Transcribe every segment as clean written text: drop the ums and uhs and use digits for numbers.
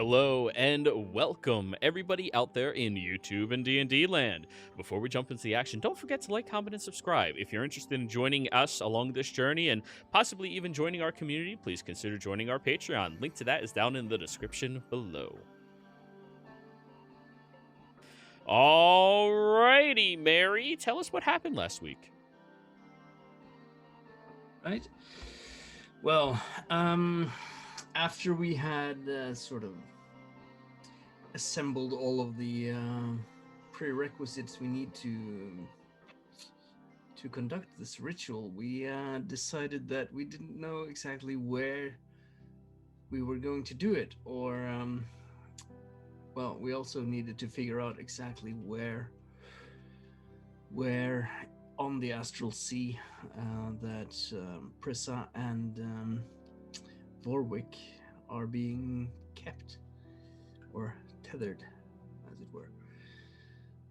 Hello and welcome everybody out there in YouTube and D&D land. Before we jump into the action, don't forget to like, comment, and subscribe. If you're interested in joining us along this journey and possibly even joining our community, please consider joining our Patreon. Link to that is down in the description below. Alrighty, Mary, tell us what happened last week. Right. Well, after we had sort of assembled all of the prerequisites we need to conduct this ritual, we decided that we didn't know exactly where we were going to do it, or well, we also needed to figure out exactly where on the astral sea that Prissa and Vorwick are being kept or tethered, as it were.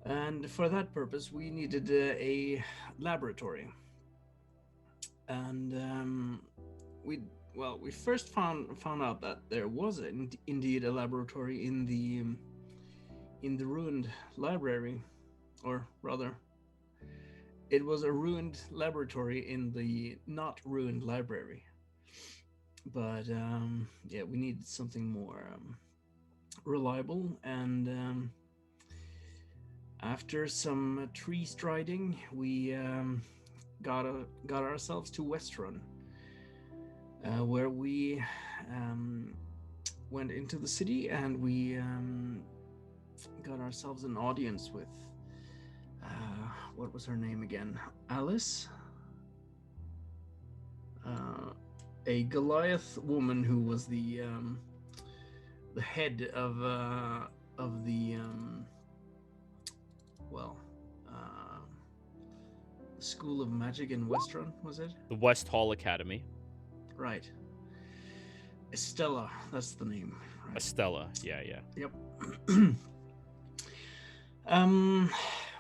And for that purpose, we needed a laboratory. And we first found out that there was indeed a laboratory in the ruined library, or rather, it was a ruined laboratory in the not ruined library. But yeah, we needed something more reliable, and after some tree striding, we got ourselves to Westrun, where we went into the city, and we got ourselves an audience with what was her name again? Alice? A Goliath woman who was the head of the School of Magic in Westrun, was it? The West Hall Academy. Right. Estella, that's the name. Right. Estella, yeah. Yep.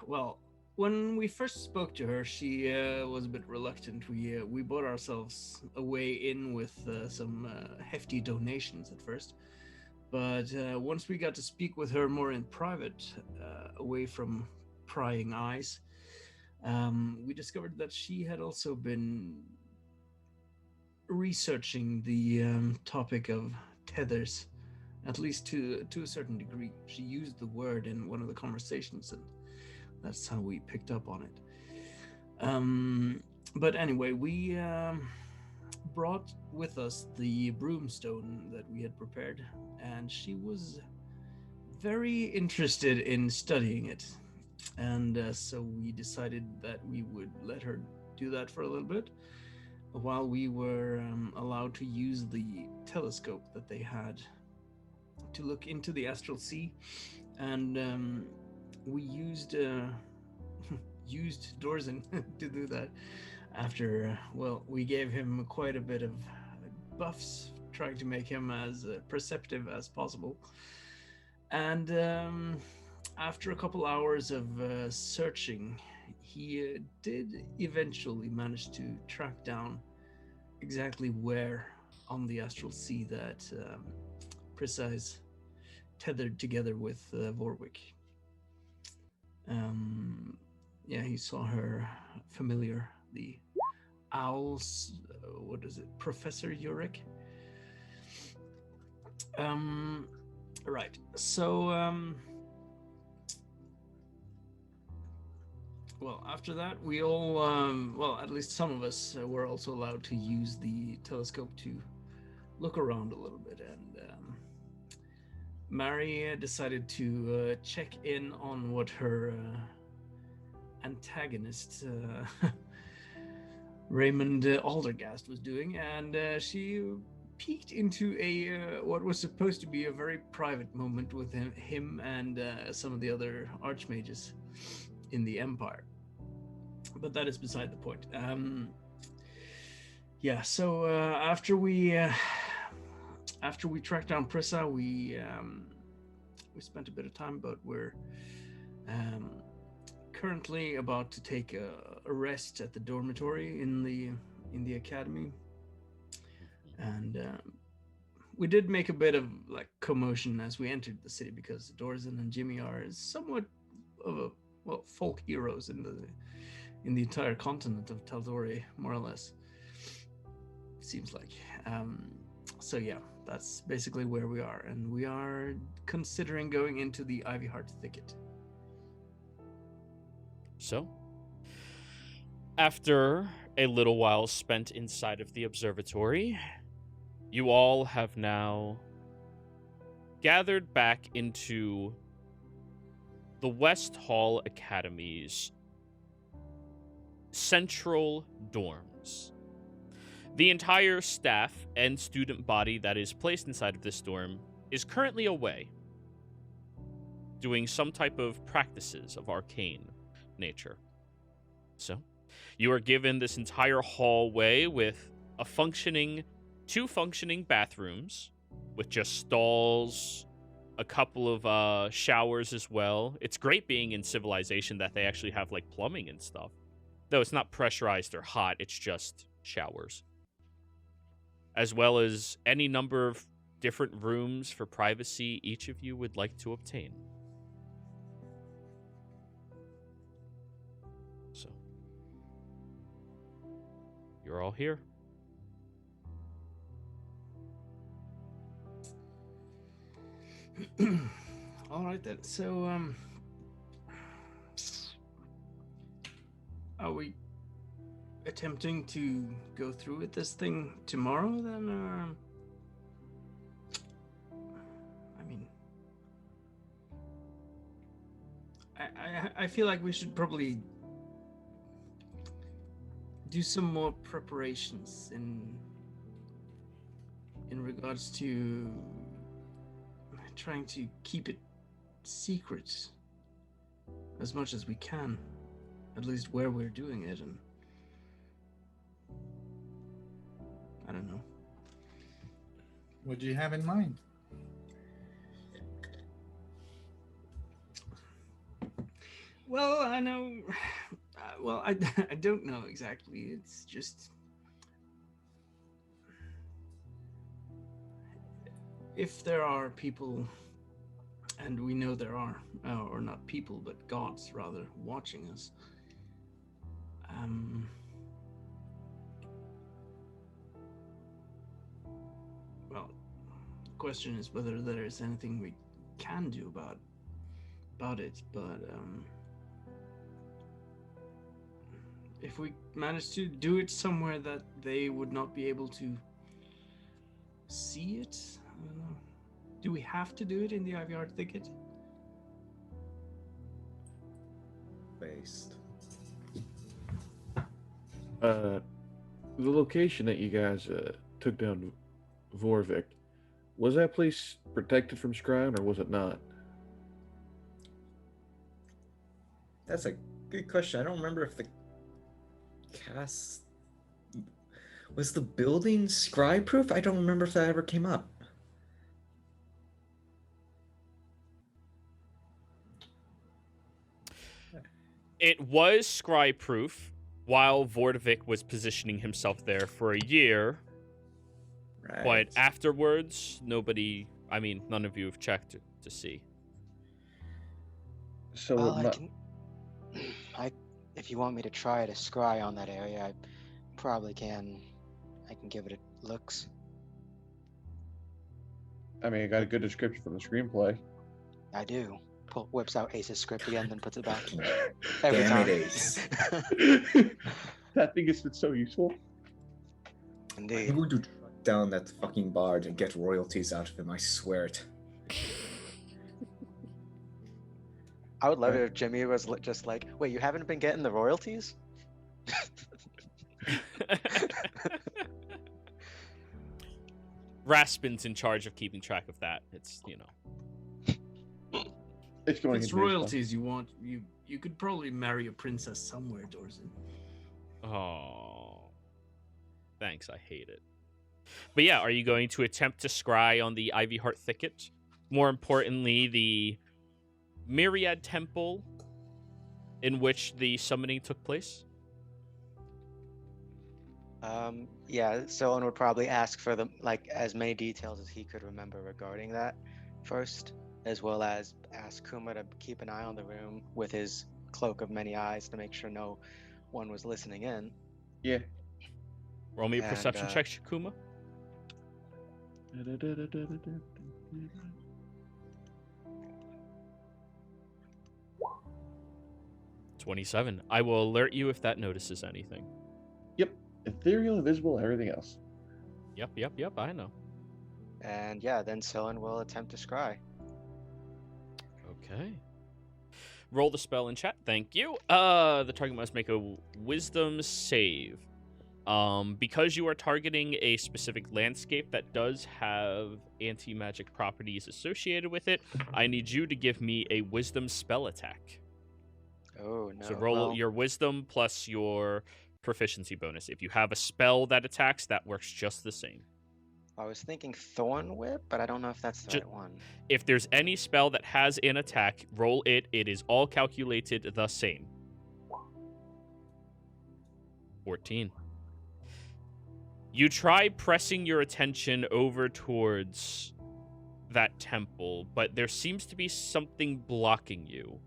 Well, when we first spoke to her, she was a bit reluctant. We bought ourselves a way in with some hefty donations at first, but once we got to speak with her more in private, away from prying eyes, we discovered that she had also been researching the topic of tethers, at least to a certain degree. She used the word in one of the conversations, and that's how we picked up on it. But anyway, we brought with us the broomstone that we had prepared, and she was very interested in studying it. And so we decided that we would let her do that for a little bit, while we were allowed to use the telescope that they had to look into the astral sea. And we used Dorzen to do that. After we gave him quite a bit of buffs, trying to make him as perceptive as possible. And after a couple hours of searching, he did eventually manage to track down exactly where on the astral sea that Prissa is tethered together with Vorwick. Yeah, he saw her familiar, the owls. What is it, Professor Yurik? Right. So, well, after that, we all, at least some of us, were also allowed to use the telescope to look around a little bit. And Mary decided to check in on what her antagonist, Raymond Aldergast, was doing, and she peeked into a what was supposed to be a very private moment with him and some of the other archmages in the Empire. But that is beside the point. Yeah, so after we tracked down Prissa, we spent a bit of time, but we're currently about to take a rest at the dormitory in the academy, and we did make a bit of like commotion as we entered the city because Dorzen and Jimmy are somewhat of a folk heroes in the entire continent of Tal'Dorei, more or less. Seems like. So yeah, that's basically where we are, and we are considering going into the Ivyheart Thicket. So, after a little while spent inside of the observatory, you all have now gathered back into the West Hall Academy's central dorms. The entire staff and student body that is placed inside of this dorm is currently away, doing some type of practices of arcane nature. So, you are given this entire hallway with two functioning bathrooms, with just stalls, a couple of showers as well. It's great being in civilization that they actually have like plumbing and stuff. Though it's not pressurized or hot, it's just showers. As well as any number of different rooms for privacy each of you would like to obtain. So, you're all here. All right then. So, are we attempting to go through with this thing tomorrow then, or? I mean, I feel like we should probably do some more preparations in regards to trying to keep it secret as much as we can, at least where we're doing it, and I don't know. What do you have in mind? Well, I know. Well, I don't know exactly. It's just if there are people, and we know there are, or not people, but gods rather, watching us. Well, the question is whether there is anything we can do about it, but if we manage to do it somewhere that they would not be able to see it, I don't know. Do we have to do it in the Ivyheart Thicket? Based. The location that you guys took down Vorvik, was that place protected from scrying or was it not? That's a good question. I don't remember if the cast was the building scry proof. I don't remember if that ever came up. It was scry proof while Vorvik was positioning himself there for a year. Right. But afterwards, none of you have checked to see. So Well, if you want me to try to scry on that area, I probably can. I can give it a looks. I mean, I got a good description from the screenplay. I do. Whips out Ace's script again, then puts it back. Damn it, Ace. That thing has been so useful. Indeed. I'm going to track down that fucking bard and get royalties out of him, I swear it. I would love it if Jimmy was just like, wait, you haven't been getting the royalties? Raspin's in charge of keeping track of that. It's, It's going If it's into his royalties you want, you could probably marry a princess somewhere, Dorzen. Oh. Thanks, I hate it. But yeah, are you going to attempt to scry on the Ivyheart Thicket? More importantly, the Myriad Temple in which the summoning took place? Yeah, Solon would probably ask for as many details as he could remember regarding that first, as well as ask Kuma to keep an eye on the room with his cloak of many eyes to make sure no one was listening in. Yeah. Roll me a And, perception check, Shakuma. 27. I will alert you if that notices anything. Yep. Ethereal, invisible, everything else. Yep, I know. And yeah, then Solon will attempt to scry. Okay. Roll the spell in chat. Thank you. The target must make a wisdom save. Because you are targeting a specific landscape that does have anti-magic properties associated with it, I need you to give me a wisdom spell attack. Oh no. So roll well, your wisdom plus your proficiency bonus. If you have a spell that attacks, that works just the same. I was thinking Thorn Whip, but I don't know if that's the right one. If there's any spell that has an attack, roll it. It is all calculated the same. 14. You try pressing your attention over towards that temple, but there seems to be something blocking you,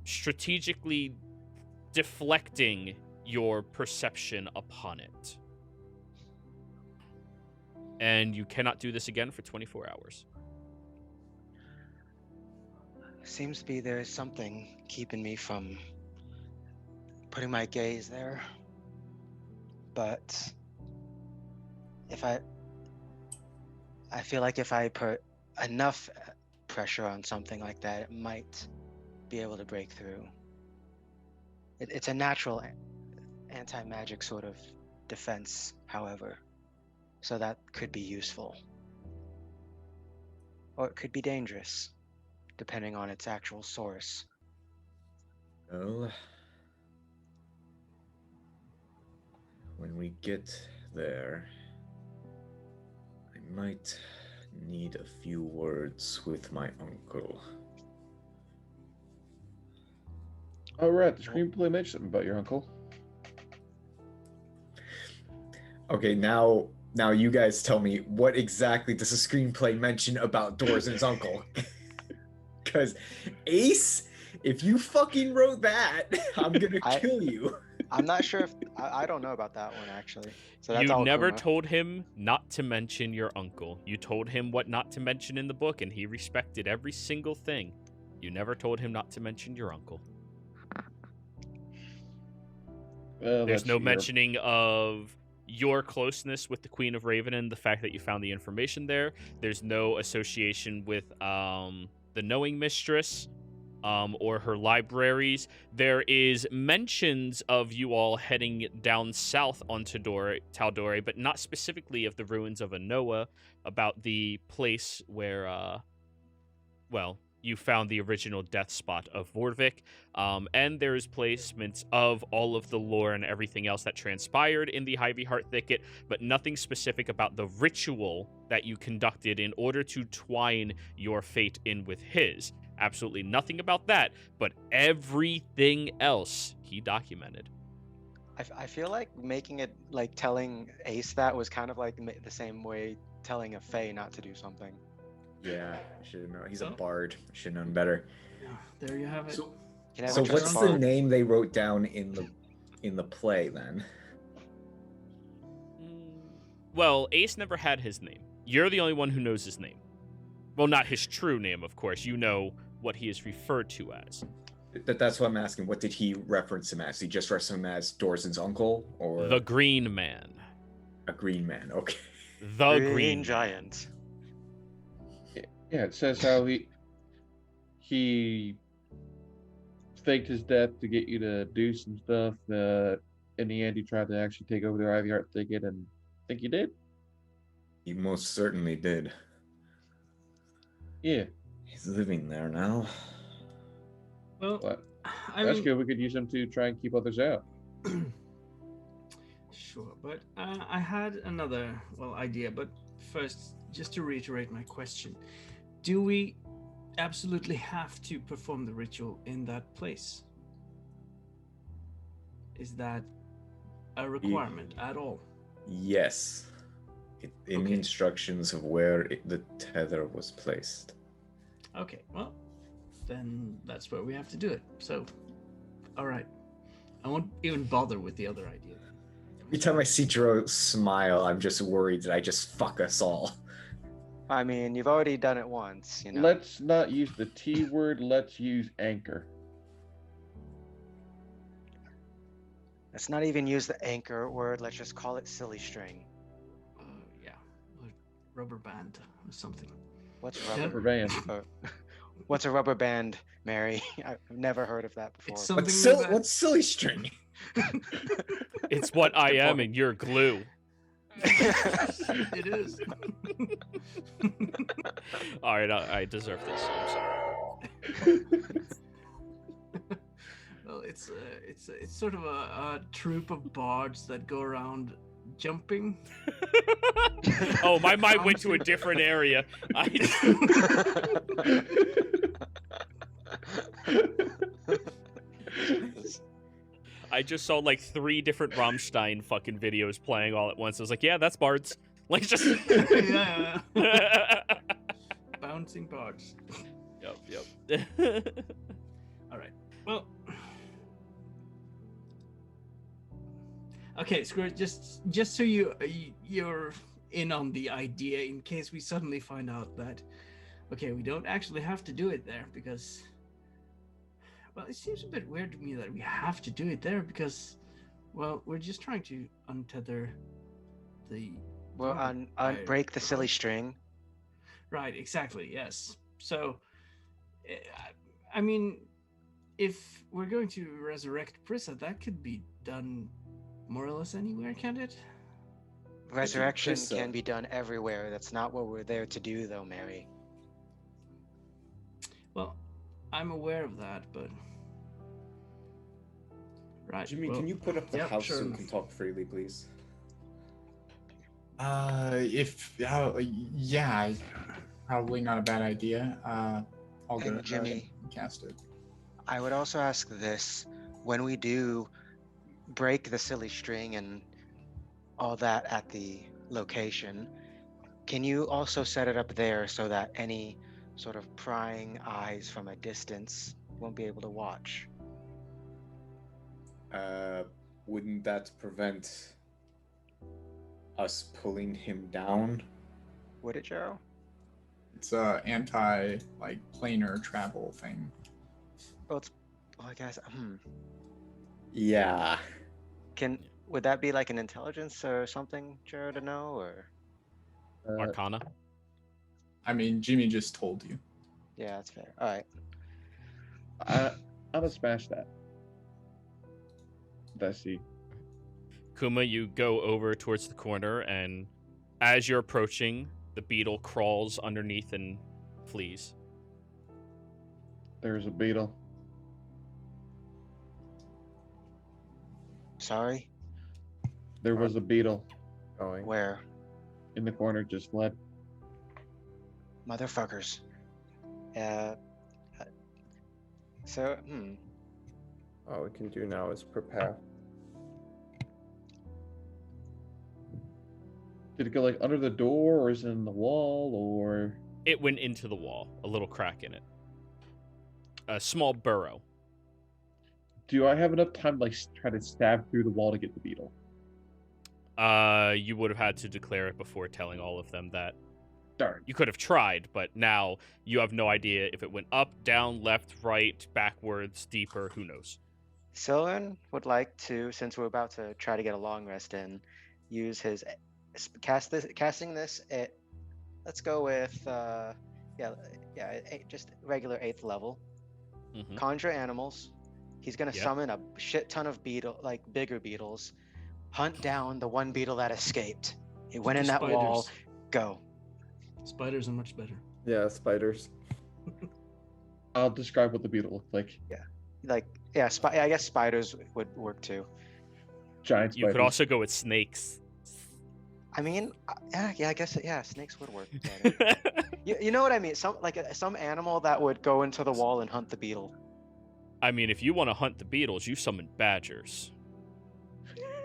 strategically deflecting your perception upon it. And you cannot do this again for 24 hours. Seems to be there's something keeping me from putting my gaze there. But I feel like if I put enough pressure on something like that, it might be able to break through. It's a natural anti-magic sort of defense, however. So that could be useful. Or it could be dangerous, depending on its actual source. Well, when we get there, I might need a few words with my uncle. Oh, right. The screenplay mentioned something about your uncle. Okay, now you guys tell me, what exactly does the screenplay mention about Dorzin's uncle? Because Ace, if you fucking wrote that, I'm gonna kill you. I'm not sure if I don't know about that one actually. So that's You all never Kuma. told him not to mention your uncle. You told him what not to mention in the book, and he respected every single thing. You never told him not to mention your uncle. Well, There's that's no your- mentioning of your closeness with the Queen of Raven and the fact that you found the information there. There's no association with the Knowing Mistress or her libraries. There is mentions of you all heading down south on Tal'Dorei, but not specifically of the ruins of Anoa, about the place where, you found the original death spot of Vorvik. And there's placements of all of the lore and everything else that transpired in the Ivy Heart Thicket, but nothing specific about the ritual that you conducted in order to twine your fate in with his. Absolutely nothing about that, but everything else he documented. I feel like making it like telling Ace that was kind of like the same way telling a Fae not to do something. Yeah, I should have known. He's a Oh. bard. I should have known better. Yeah, there you have it. So, You never So trust what's a the bard. name they wrote down in the play then? Well, Ace never had his name. You're the only one who knows his name. Well, not his true name, of course. You know what he is referred to as. That's what I'm asking. What did he reference him as? Did he just reference him as Dorzin's uncle, or The Green Man. a green man? Okay. The Green Green Giant. Yeah, it says how he faked his death to get you to do some stuff. In the end, he tried to actually take over the Ivy Heart Thicket, and I think he did. He most certainly did. Yeah, He's living there now. Well, but I that's mean, good. We could use him to try and keep others out. sure, but I had another idea. But first, just to reiterate my question, do we absolutely have to perform the ritual in that place? Is that a requirement at all? Yes. In the Okay. instructions of where the tether was placed. Okay, well, then that's where we have to do it. So, all right. I won't even bother with the other idea. Every time I see Jiro smile, I'm just worried that I just fuck us all. I mean, you've already done it once, you know. Let's not use the T word. Let's use anchor. Let's not even use the anchor word. Let's just call it silly string. Yeah, or rubber band or something. What's Yeah. rubber? Rubber band. What's a rubber band, Mary? I've never heard of that before. It's something What's silly string? It's what I am, and you're glue. It is. All right, I deserve this. I'm sorry. Well, it's sort of a troop of bards that go around jumping. Oh, my mind went to a different area. I just saw like 3 different Rammstein fucking videos playing all at once. I was like, yeah, that's bards. Like just Yeah. Bouncing bards. Yep. All right. Well. Okay, screw it. Just so you're in on the idea, in case we suddenly find out that, okay, we don't actually have to do it there because, well, it seems a bit weird to me that we have to do it there because, well, we're just trying to untether the. Well, break the silly string. Right. Exactly. Yes. So, I mean, if we're going to resurrect Prissa, that could be done more or less anywhere, can't it? Resurrection Prissa. can be done everywhere. That's not what we're there to do, though, Mary. Well, I'm aware of that, but right. Jimmy, well, can you put up the yep, house sure so we enough. can talk freely, please? Yeah, probably not a bad idea. I'll go And Jimmy, and cast it. I would also ask this: when we do break the silly string and all that at the location, can you also set it up there so that any sort of prying eyes from a distance won't be able to watch? Wouldn't that prevent us pulling him down? Would it, Joe? It's a anti planar travel thing. Well, I guess. Yeah. Would that be like an intelligence or something, Joe, to know, or? Arcana. I mean, Jimmy just told you. Yeah, that's fair. All right. I'm gonna smash that. That's see. Kuma, you go over towards the corner, and as you're approaching, the beetle crawls underneath and flees. There's a beetle. Sorry. There was a beetle Going. Where? in the corner, just fled. Motherfuckers. So, All we can do now is prepare. Did it go like under the door, or is it in the wall, or? It went into the wall, a little crack in it. A small burrow. Do I have enough time to like try to stab through the wall to get the beetle? You would have had to declare it before telling all of them that. Darn. You could have tried, but now you have no idea if it went up, down, left, right, backwards, deeper, who knows. Sylvan would like to, since we're about to try to get a long rest in, use his casting this at, let's go with just regular 8th level. Mhm. Conjure animals. He's gonna Yeah. summon a shit ton of bigger beetles. Hunt down the one beetle that escaped. It went in that wall. Go. Spiders are much better. Yeah, spiders. I'll describe what the beetle looked like. I guess spiders would work too. Giant You spiders. could also go with snakes. I mean, I guess snakes would work. Better. You know what I mean? Some animal that would go into the wall and hunt the beetle. I mean, if you want to hunt the beetles, you summon badgers.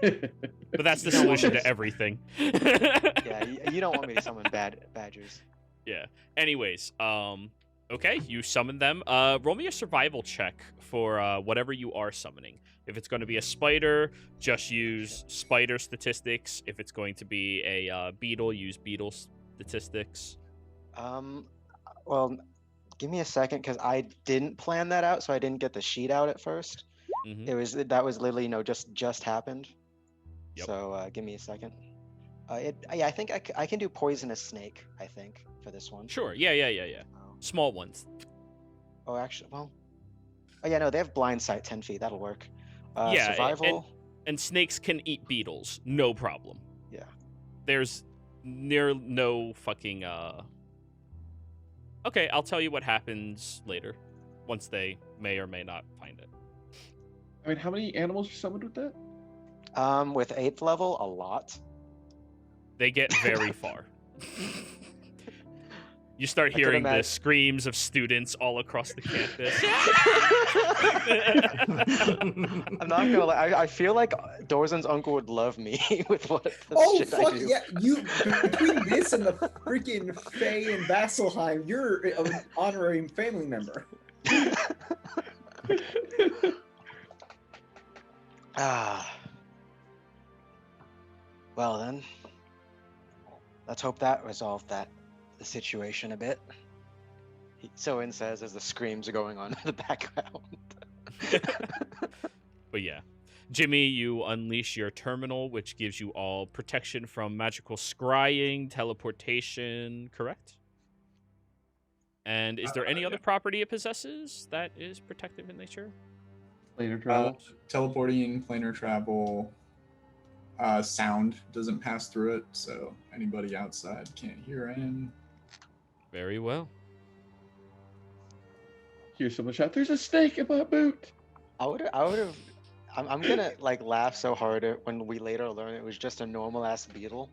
But that's the You don't want solution me to to- everything. Yeah, you don't want me to summon badgers. Yeah. Anyways, okay, you summon them. Roll me a survival check for whatever you are summoning. If it's going to be a spider, just use spider statistics. If it's going to be a beetle, use beetle statistics. Well, give me a second because I didn't plan that out, so I didn't get the sheet out at first. Mhm. That was literally just happened. Yep. So give me a second. Yeah, I think I can do poisonous snake. I think for this one. Sure. Yeah. Small ones. Oh, actually, well. Oh yeah, no, they have blind sight 10 feet. That'll work. Yeah, Survival. And snakes can eat beetles, no problem. Yeah. There's near no fucking Okay, I'll tell you what happens later, once they may or may not find it. I mean, how many animals are summoned with that? With 8th level, a lot. They get very far. You start I could hearing the imagine- screams of students all across the campus. I'm not gonna lie. I feel like Dorzen's uncle would love me with what the Oh shit I fuck do. yeah! You between this and the freaking Faye and Vasselheim, you're an honorary family member. Ah. Well then, let's hope that resolved the situation a bit. Soin says as the screams are going on in the background. But yeah. Jimmy, you unleash your terminal, which gives you all protection from magical scrying, teleportation, correct? And is there any other property it possesses that is protective in nature? Later travels. Teleporting, planar travel, sound doesn't pass through it, so anybody outside can't hear him. Very well. Here's someone shout, "There's a snake in my boot!" I would have. I'm gonna like laugh so hard when we later learn it was just a normal ass beetle.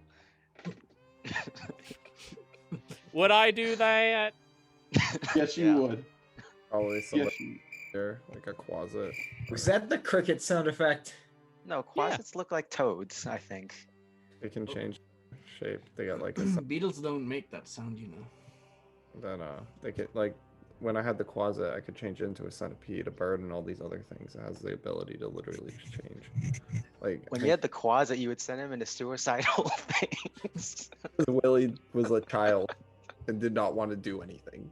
Would I do that? Yes, you Yeah. would. Probably something Yes, you. there, like a closet. Was that the cricket sound effect? No, quasits look like toads. I think. They can change shape. They got like a Beetles don't make that sound, you know. then they could like when I had the closet, I could change it into a centipede, a bird, and all these other things. It has the ability to literally just change. Like When you had the quasit, you would send him into suicidal things. Willie was a child and did not want to do anything.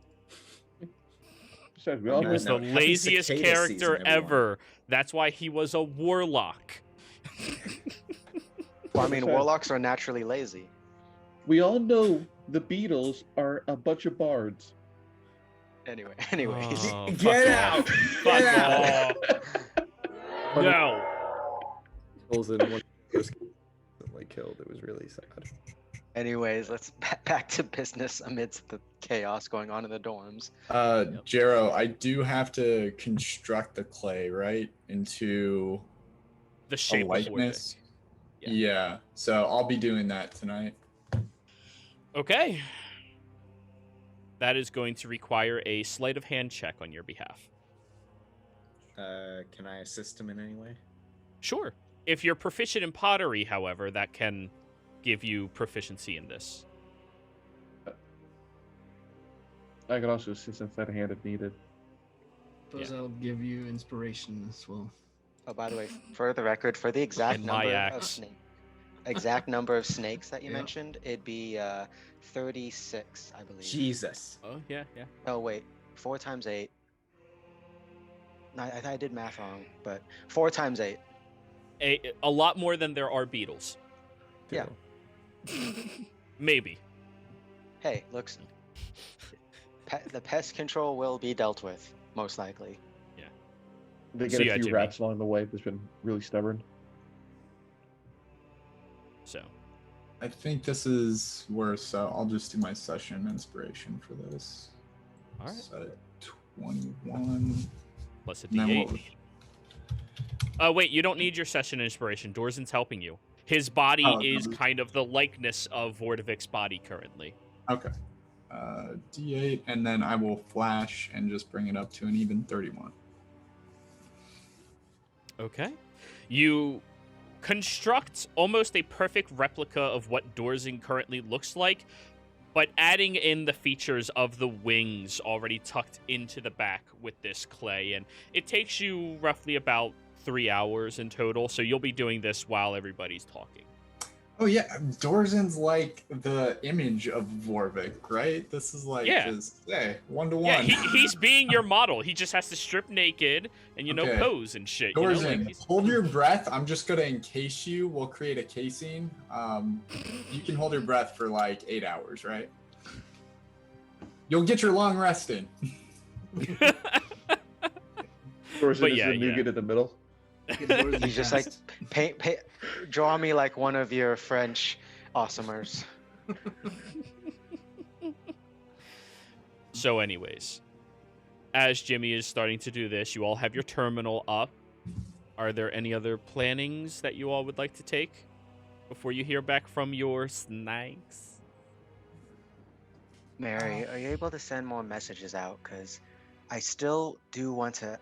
Besides, we Oh, all He no, was no. the Happy laziest cicada character season, everyone. ever. That's why he was a warlock. Well, I mean, Besides, warlocks are naturally lazy. we all know the Beatles are a bunch of bards. Anyways. Oh, Get fuck out! off. Get Fuck out! off. No. Beatles and one was like killed. It was really sad. Anyways, let's back to business amidst the chaos going on in the dorms. Jero, I do have to construct the clay, right? Into The a shape of likeness. Yeah. Yeah, so I'll be doing that tonight. Okay. That is going to require a sleight of hand check on your behalf. Can I assist him in any way? Sure. If you're proficient in pottery, however, that can give you proficiency in this. I could also assist in sleight of hand if needed. Suppose I'll give you inspiration as well. Oh, by the way, for the record, for the exact And my number axe. of snakes that you Yeah. mentioned, it'd be 36, I believe. Jesus. Oh, yeah. Oh wait, 4 times 8. No, I did math wrong, but 4 times 8. A lot more than there are beetles. Yeah. Maybe. Hey, looks. The pest control will be dealt with, most likely. They So get yeah, a few Jimmy. rats along the way that's been really stubborn. So, I think this is worse, so I'll just do my session inspiration for this. all right. Set it 21. Plus a And then what D8. was- Wait, you don't need your session inspiration. Dorzen's helping you. His body Oh, is no. kind of the likeness of Vortivik's body currently. Okay. D8, and then I will flash and just bring it up to an even 31. Okay. You construct almost a perfect replica of what Dorzen currently looks like, but adding in the features of the wings already tucked into the back with this clay. And it takes you roughly about 3 hours in total, so you'll be doing this while everybody's talking. Oh yeah, Dorzen's like the image of Vorvik, right? This is like just one-to-one. Yeah, he's being your model. He just has to strip naked and Okay. pose and shit. Dorzen, Like hold your breath. I'm just gonna encase you. We'll create a casing. You can hold your breath for like 8 hours, right? You'll get your long rest in. Dorzen is the nougat in the middle. He's just like, draw me like one of your French awesomers. So anyways, as Jimmy is starting to do this, you all have your terminal up. Are there any other plannings that you all would like to take before you hear back from your snakes? Mary, are you able to send more messages out? Because I still do want to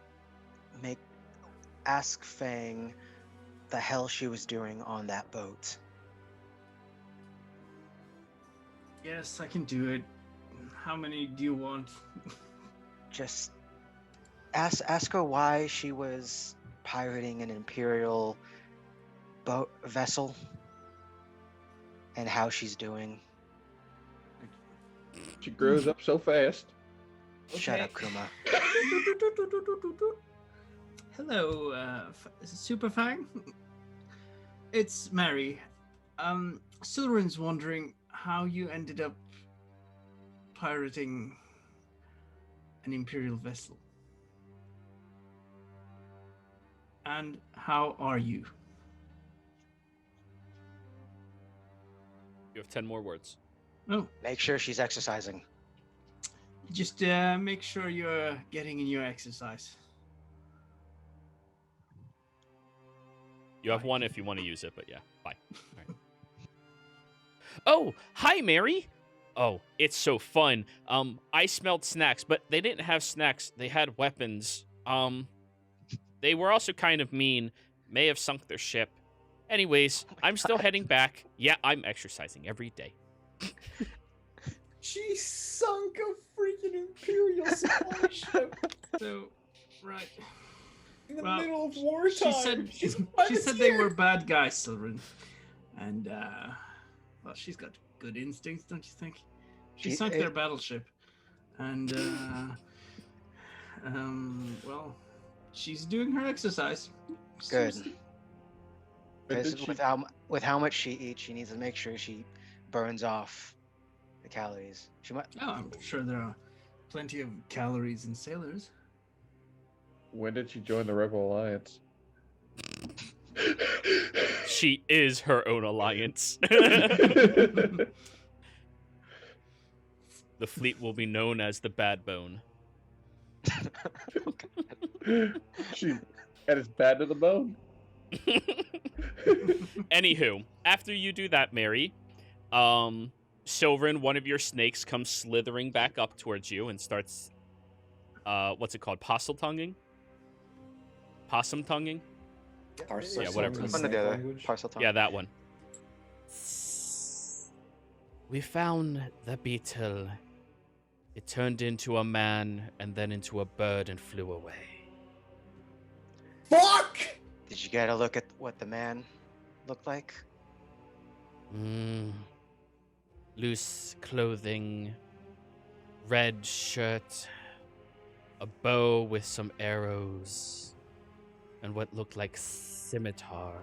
ask Fang the hell she was doing on that boat. Yes, I can do it. How many do you want? Just ask her why she was pirating an Imperial boat vessel and how she's doing. She grows up so fast. Shut up, Kuma. Hello, Super Fang. It's Mary. Silrin's wondering how you ended up pirating an Imperial vessel. And how are you? You have 10 more words. Oh, Make sure she's exercising. just make sure you're getting in your exercise. You have one if you want to use it, but yeah, bye. All right. Oh, hi, Mary. Oh, it's so fun. I smelled snacks, but they didn't have snacks. They had weapons. They were also kind of mean. May have sunk their ship. Anyways, I'm still heading back. Yeah, I'm exercising every day. She sunk a freaking Imperial supply ship So, right. in the Well, middle of wartime. She said they were bad guys, Silrin. And, well, she's got good instincts, don't you think? She sunk their battleship. And, well, she's doing her exercise. Good. Seriously. Because with how much she eats, she needs to make sure she burns off the calories. She might. Oh, I'm sure there are plenty of calories in sailors. When did she join the Rebel Alliance? She is her own alliance. The fleet will be known as the Bad Bone. She that is bad to the bone. Anywho, after you do that, Mary, Silverin, one of your snakes, comes slithering back up towards you and starts, what's it called? Possum-tonguing? Possum-tonguing? Yeah, whatever. Parcel tongue. Yeah, that one. We found the beetle. It turned into a man and then into a bird and flew away. Fuck! Did you get a look at what the man looked like? Loose clothing, red shirt, a bow with some arrows, and what looked like scimitar.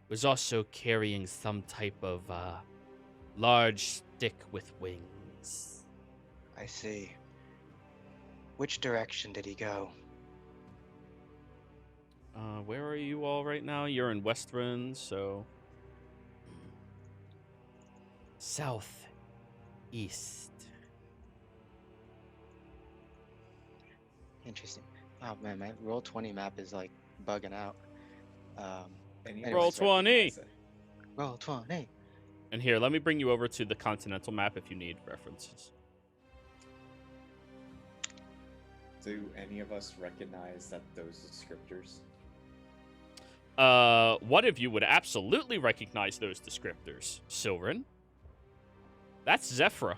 Was also carrying some type of large stick with wings. I see. Which direction did he go? Where are you all right now? You're in Westrun, so south east. Interesting. Oh man, my Roll20 map is like bugging out. Roll 20. Roll20. And here, let me bring you over to the continental map if you need references. Do any of us recognize that those descriptors? One of you would absolutely recognize those descriptors. Silren. That's Zephyra.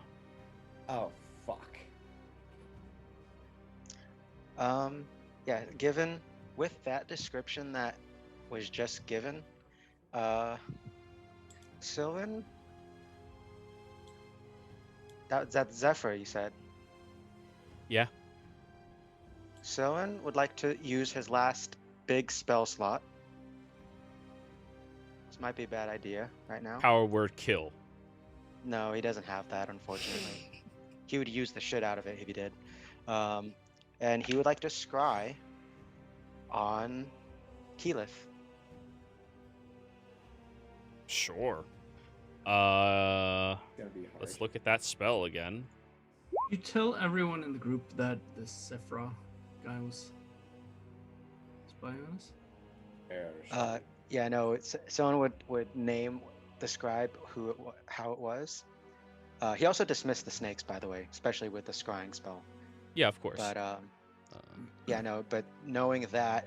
Oh, fuck. Yeah, given with that description that was just given, Sylvan, that's Zephyr, you said. Yeah. Sylvan would like to use his last big spell slot. This might be a bad idea right now. Power word kill. No, he doesn't have that, unfortunately. He would use the shit out of it if he did. And he would like to scry on Keyleth. Sure. Gonna be hard. Let's look at that spell again. You tell everyone in the group that this Sephra guy was spying on us? Yeah, no. Someone would describe how it was. He also dismissed the snakes, by the way, especially with the scrying spell. Yeah, of course. But yeah, no. But knowing that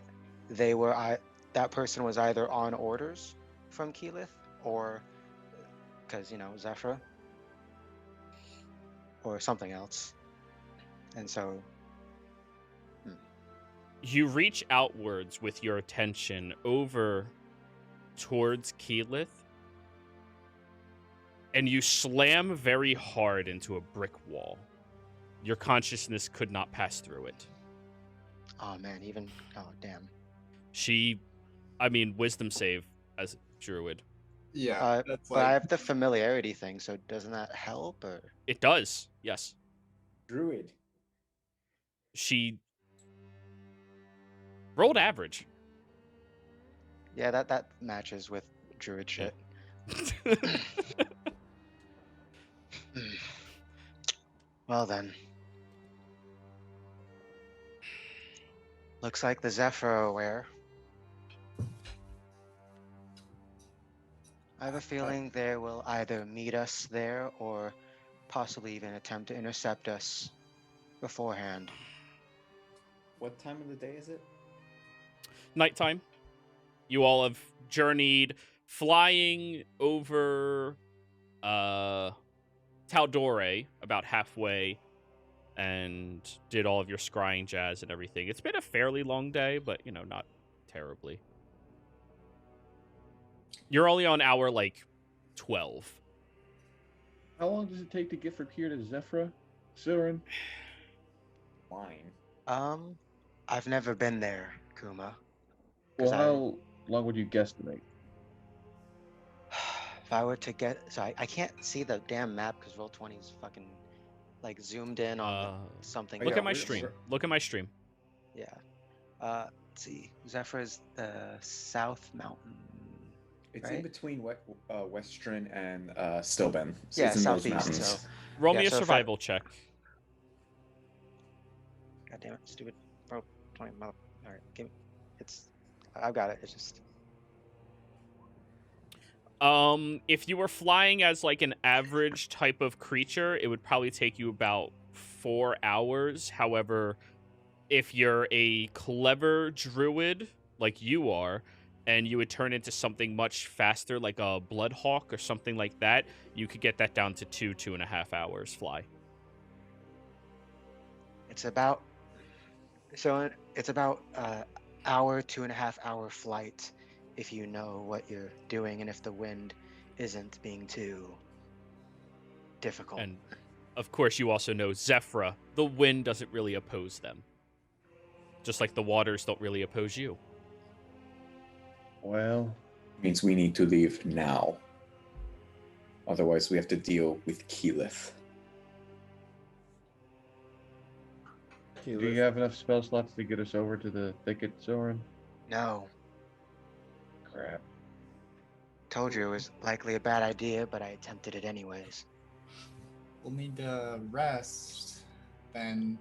that person was either on orders from Keyleth or because Zephyr or something else, and so. You reach outwards with your attention over towards Keyleth, and you slam very hard into a brick wall. Your consciousness could not pass through it. Oh man, oh damn. Wisdom save as druid. Yeah, that's but I have the familiarity thing, so doesn't that help? Or It does, yes. Druid. She rolled average. yeah, that matches with druid shit. Well then. Looks like the Zephyr are aware. I have a feeling they will either meet us there or possibly even attempt to intercept us beforehand. What time of the day is it? Nighttime. You all have journeyed flying over Tal'Dorei about halfway and did all of your scrying jazz and everything. It's been a fairly long day, but not terribly. You're only on hour 12. How long does it take to get from here to Zephyra, Siren? Line. I've never been there, Kuma. Well, how long would you guesstimate? If I were to I can't see the damn map because Roll20 is fucking zoomed in on something. Look else. at my stream. Look at my stream. Yeah. Let's see. Zephyr is the South Mountain. It's right? in between Western and Stillben. So Yeah, it's in those southeast. mountains. So. Roll Yeah, me a so if survival check. God damn it, stupid Roll20 map. All right, give me. I've got it. It's just. If you were flying as an average type of creature, it would probably take you about 4 hours. However, if you're a clever druid like you are, and you would turn into something much faster, like a Bloodhawk or something like that, you could get that down to 2.5 hours fly. It's about. So it's about hour, 2.5 hour flight. If you know what you're doing and if the wind isn't being too difficult. And of course, you also know Zephyra. The wind doesn't really oppose them. Just like the waters don't really oppose you. Well, Means we need to leave now. Otherwise, we have to deal with Keyleth. do you have enough spell slots to get us over to the thicket, Soren? No. Crap. Told you it was likely a bad idea, but I attempted it anyways. We'll need to rest then.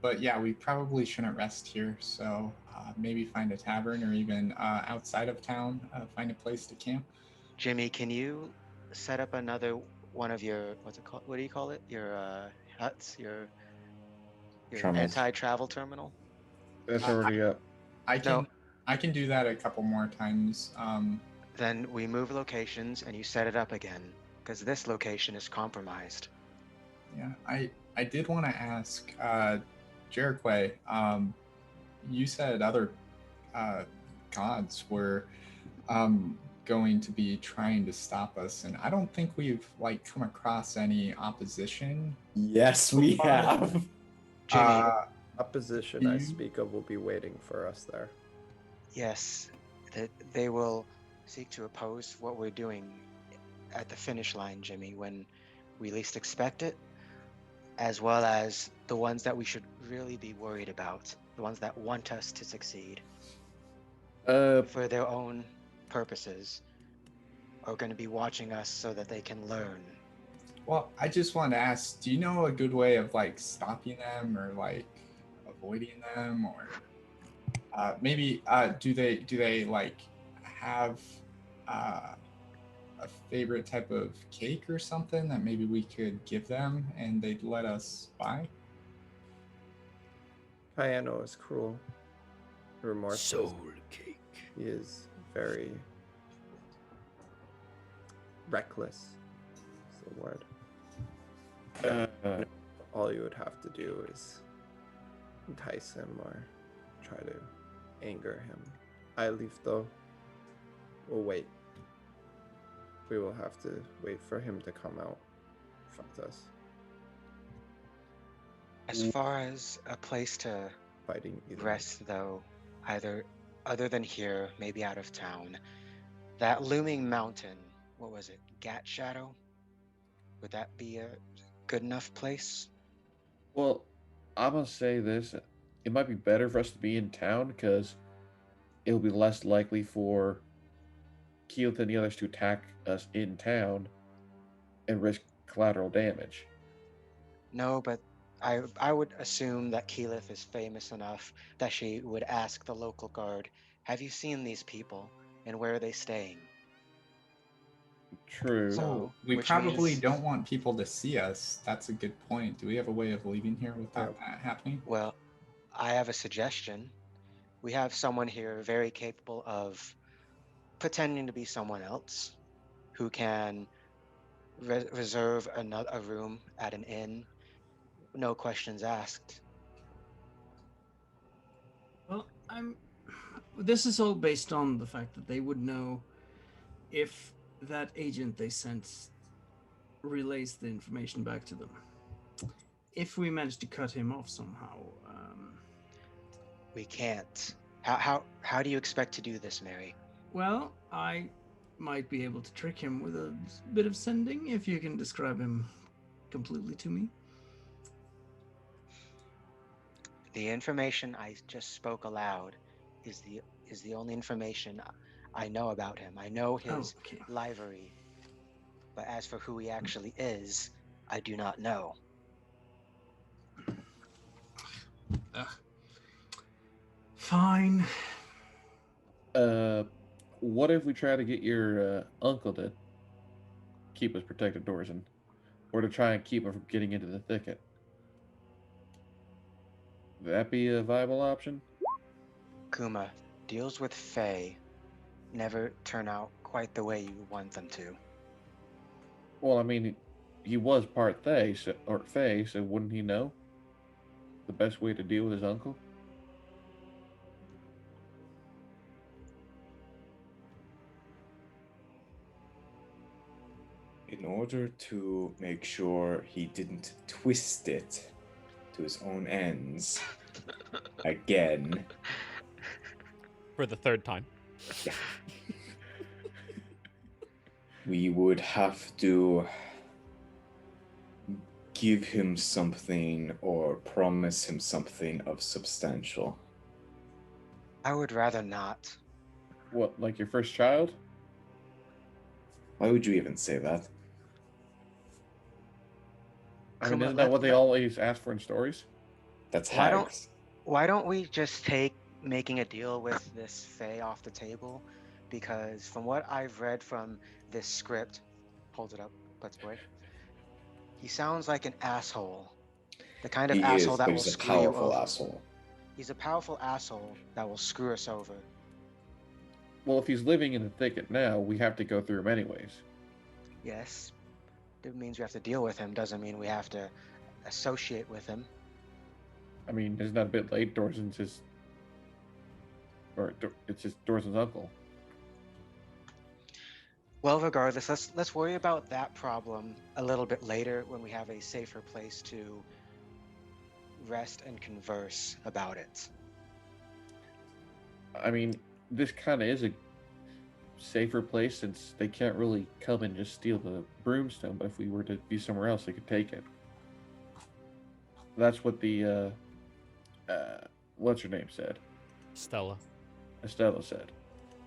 But yeah, we probably shouldn't rest here. So maybe find a tavern or even outside of town, find a place to camp. Jimmy, can you set up another one of your, what's it called? What do you call it? Your huts? Your Terminals. anti-travel terminal? That's already up. I can. No. I can do that a couple more times. Then we move locations and you set it up again, because this location is compromised. Yeah, I did want to ask, Jericho, you said other gods were going to be trying to stop us, and I don't think we've like come across any opposition. Yes, we have. Jimmy. Opposition I speak of will be waiting for us there. Yes, that they will seek to oppose what we're doing at the finish line, Jimmy, when we least expect it, as well as the ones that we should really be worried about, the ones that want us to succeed for their own purposes, are going to be watching us so that they can learn. Well, I just wanted to ask, do you know a good way of like stopping them or like avoiding them, or maybe do they like have a favorite type of cake or something that maybe we could give them and they'd let us buy? Piano is cruel, remorseless. Soul cake. He is very reckless. Is the word. All you would have to do is entice him or try to anger him. I leave though. We'll wait. We will have to wait for him to come out, fight us. As far as a place to Fighting either. rest, though, either other than here, maybe out of town, that looming mountain, what was it, Gat Shadow? Would that be a good enough place? Well, I'm gonna say this: it might be better for us to be in town because it'll be less likely for Keith and the others to attack us in town and risk collateral damage. No, but I would assume that Keyleth is famous enough that she would ask the local guard, have you seen these people and where are they staying? True. So, We which probably means- don't want people to see us. That's a good point. Do we have a way of leaving here without that happening? Well, I have a suggestion. We have someone here very capable of pretending to be someone else who can reserve a room at an inn, no questions asked. Well, this is all based on the fact that they would know if that agent they sent relays the information back to them. If we manage to cut him off somehow, We can't. How do you expect to do this, Mary? well, I might be able to trick him with a bit of sending if you can describe him completely to me. The information I just spoke aloud is the only information I know about him. I know his okay. livery, but as for who he actually is, I do not know. Fine. What if we try to get your uncle to keep us protected, Dorzen, or to try and keep him from getting into the thicket? Would that be a viable option? Kuma, deals with Fae never turn out quite the way you want them to. Well, I mean, he was part Fae, so wouldn't he know the best way to deal with his uncle? In order to make sure he didn't twist it to his own ends again. For the third time. Yeah. We would have to give him something or promise him something of substantial. I would rather not. What, like your first child? Why would you even say that? I mean, Kuma, isn't that what they always ask for in stories? That's Why don't- hags. Why don't we just take making a deal with this Fae off the table? Because from what I've read from this script, hold it up, Let's Boy. He sounds like an asshole. The kind of He asshole is, that but will he's a screw you powerful over. asshole. He's a powerful asshole that will screw us over. Well, if he's living in the thicket now, we have to go through him anyways. Yes. It means we have to deal with him. Doesn't mean we have to associate with him. I mean, isn't that a bit late? Dorzin's his... it's just Dorzin's uncle. Well, regardless, let's worry about that problem a little bit later when we have a safer place to rest and converse about it. I mean, this kind of is a safer place since they can't really come and just steal the broomstone, but if we were to be somewhere else, they could take it. That's what the, what's her name said? Stella. Estella said.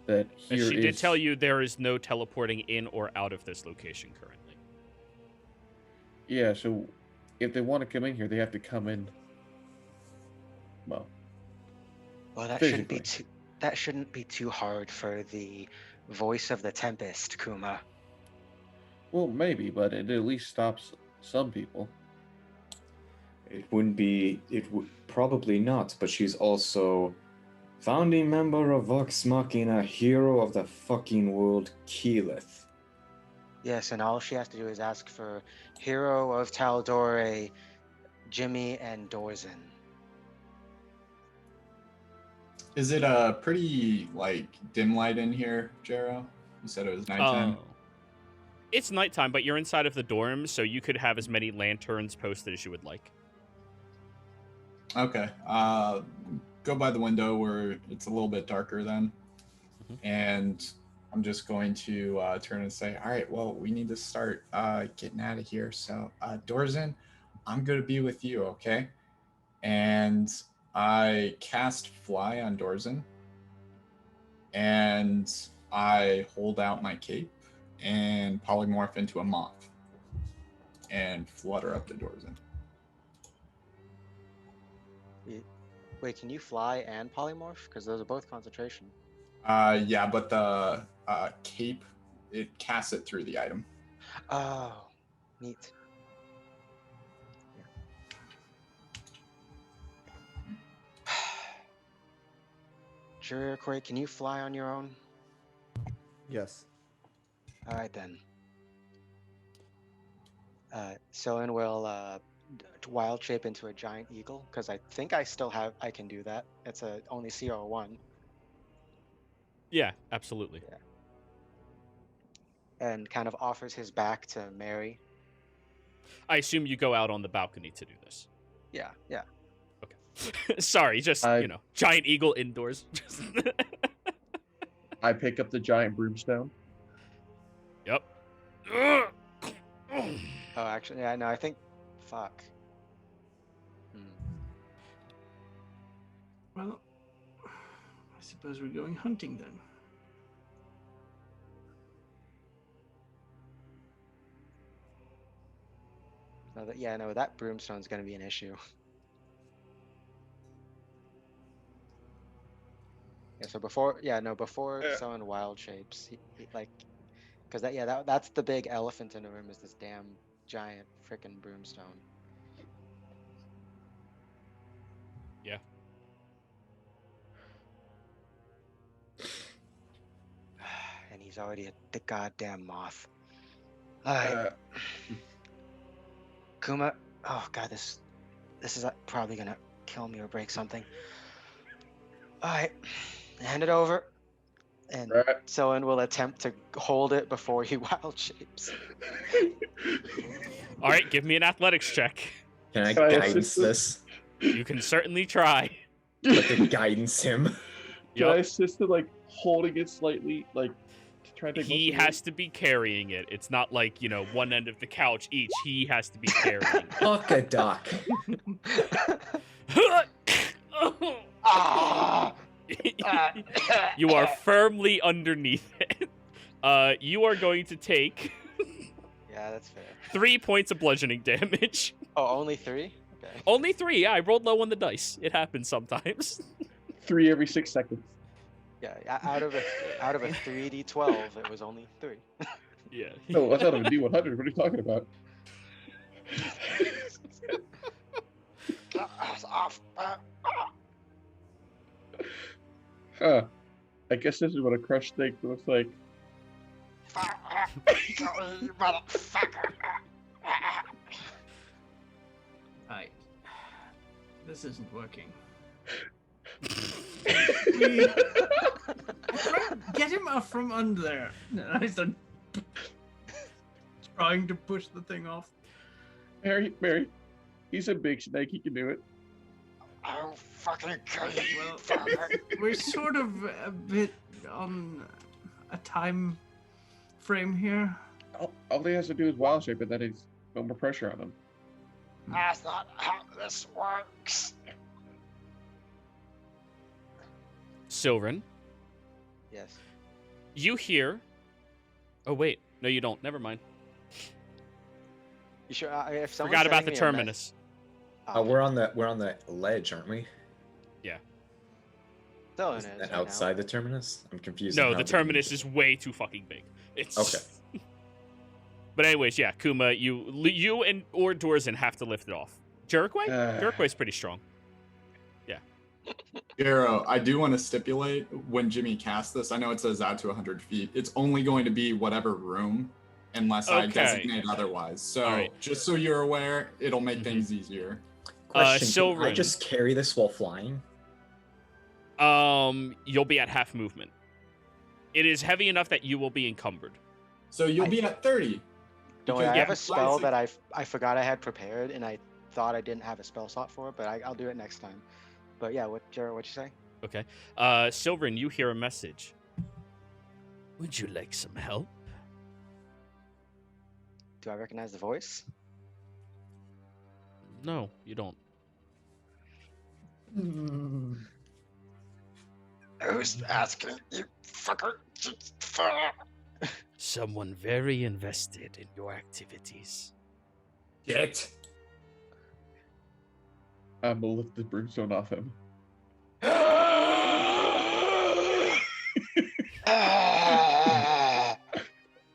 That And here she did is- tell you there is no teleporting in or out of this location currently. Yeah, so if they want to come in here, they have to come in, well, Well, that physically. shouldn't be too hard for the voice of the Tempest, Kuma. Well, maybe, but it at least stops some people. It wouldn't be. It would probably not. But she's also founding member of Vox Machina, hero of the fucking world, Keyleth. Yes, and all she has to do is ask for Hero of Tal'Dorei, Jimmy, and Dorzin. Is it a pretty like dim light in here, Jero? You said it was nighttime. It's nighttime, but you're inside of the dorm, so you could have as many lanterns posted as you would like. Okay. Go by the window where it's a little bit darker then. Mhm. And I'm just going to turn and say, all right, well, we need to start getting out of here. So, Dorzin, I'm going to be with you, okay? And I cast Fly on Dorzin. And I hold out my cape and polymorph into a moth. And flutter up to Dorzin. Wait, can you fly and polymorph? Because those are both concentration. Yeah, but the cape, it casts it through the item. Oh, neat. Jurikoi, can you fly on your own? Yes. All right then. Soen will wild shape into a giant eagle because I think I can do that. It's only CR1 Yeah, absolutely. and kind of offers his back to Mary. I assume you go out on the balcony to do this. Yeah. Okay. Sorry, just, giant eagle indoors. I pick up the giant broomstone. Yep. Oh, actually, yeah, no, I think, fuck. Well, I suppose we're going hunting then. No, that broomstone's gonna be an issue. Yeah, so before Soen wild shapes, he like, because that's the big elephant in the room is this damn giant frickin' broomstone. Yeah. And he's already the goddamn moth. Alright. Kuma, oh god, this is probably gonna kill me or break something. Alright, hand it over. And Soen will attempt to hold it before he wild shapes. All right, give me an athletics check. Can I Can I guidance assist him? this? You can certainly try. Let the guidance him. Can I Yup. assist in, like, holding it slightly, like, to try to take He most of has to be carrying it. It's not like, one end of the couch each. He has to be carrying Fuck a duck. it. Ah! You are firmly underneath it. You are going to take Yeah, that's fair. 3 points of bludgeoning damage. Oh, only 3? Okay. Only 3. Yeah, I rolled low on the dice. It happens sometimes. 3 every 6 seconds. Yeah, out of a 3d12, it was only 3. Yeah. No, that's out of a D100. What are you talking about? Off. Huh. I guess this is what a crushed snake looks like. You motherfucker. Right. This isn't working. We get him up from under there. And I start trying to push the thing off. Mary, he's a big snake. He can do it. I'll fucking kill you. Well, we're sort of a bit on a time frame here. All he has to do is wild shape, and then he's no more pressure on him. That's not how this works. Silverin, Yes. you hear... Oh, wait. No, you don't. Never mind. You sure? If someone's Forgot about the sending me a terminus. We're on the ledge, aren't we? Still in Isn't it that right outside the terminus? I'm confused. No, on the how terminus is way too fucking big. It's Okay. But anyways, yeah, Kuma, you and or Dorzen have to lift it off. Jerikway? Jerikway's pretty strong. Garo, I do want to stipulate when Jimmy casts this, I know it says out to 100 feet. It's only going to be whatever room, unless I Okay. designate otherwise. So Alright. just so you're aware, it'll make things easier. Question, can I Silverin. just carry this while flying? You'll be at half movement. It is heavy enough that you will be encumbered. So you'll be at 30. Don't worry, I Because- have a spell Classic- that I forgot I had prepared, and I thought I didn't have a spell slot for it, but I'll do it next time. But yeah, what'd you say? Okay. Silverin, you hear a message. Would you like some help? Do I recognize the voice? No, you don't. Who's asking you, fucker? Someone very invested in your activities. Get. I'm gonna lift the brimstone off him.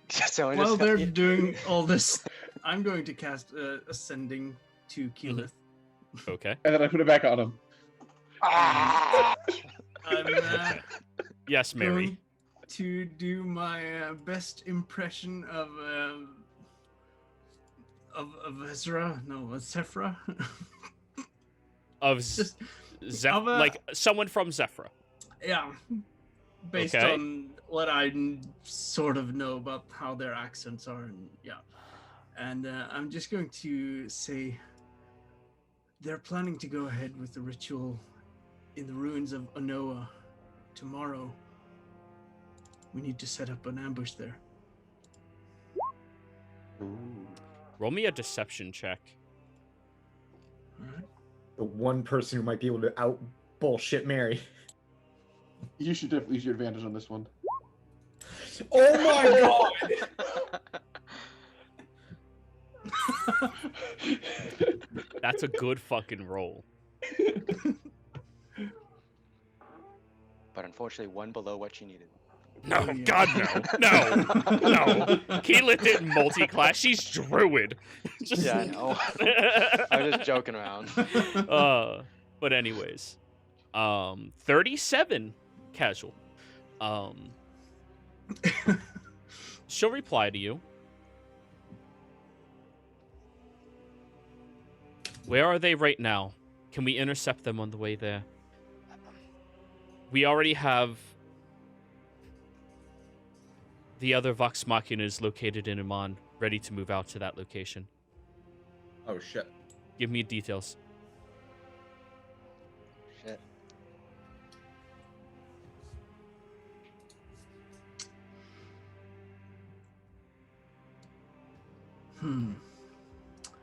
So While they're doing all this, I'm going to cast Ascending to Keyleth. Okay. And then I put it back on him. I'm Yes, Mary. going to do my best impression of Ezra. No, Sephra. Of Just Zeph, of a- like someone from Zephra. yeah, based Okay. on what I sort of know about how their accents are, and yeah. And I'm just going to say they're planning to go ahead with the ritual in the ruins of Onoa tomorrow. We need to set up an ambush there. Roll me a deception check. All right. The one person who might be able to out bullshit Mary. You should definitely use your advantage on this one. Oh my god! That's a good fucking roll. But unfortunately, one below what you needed. No, Oh, yeah. God, no. No. Keyleth didn't multi-class. She's druid. Just... Yeah, I know. I was just joking around. But anyways. 37 casual. She'll reply to you. Where are they right now? Can we intercept them on the way there? We already have the other Vox Machinas located in Iman, ready to move out to that location. Oh shit. Give me details. Shit.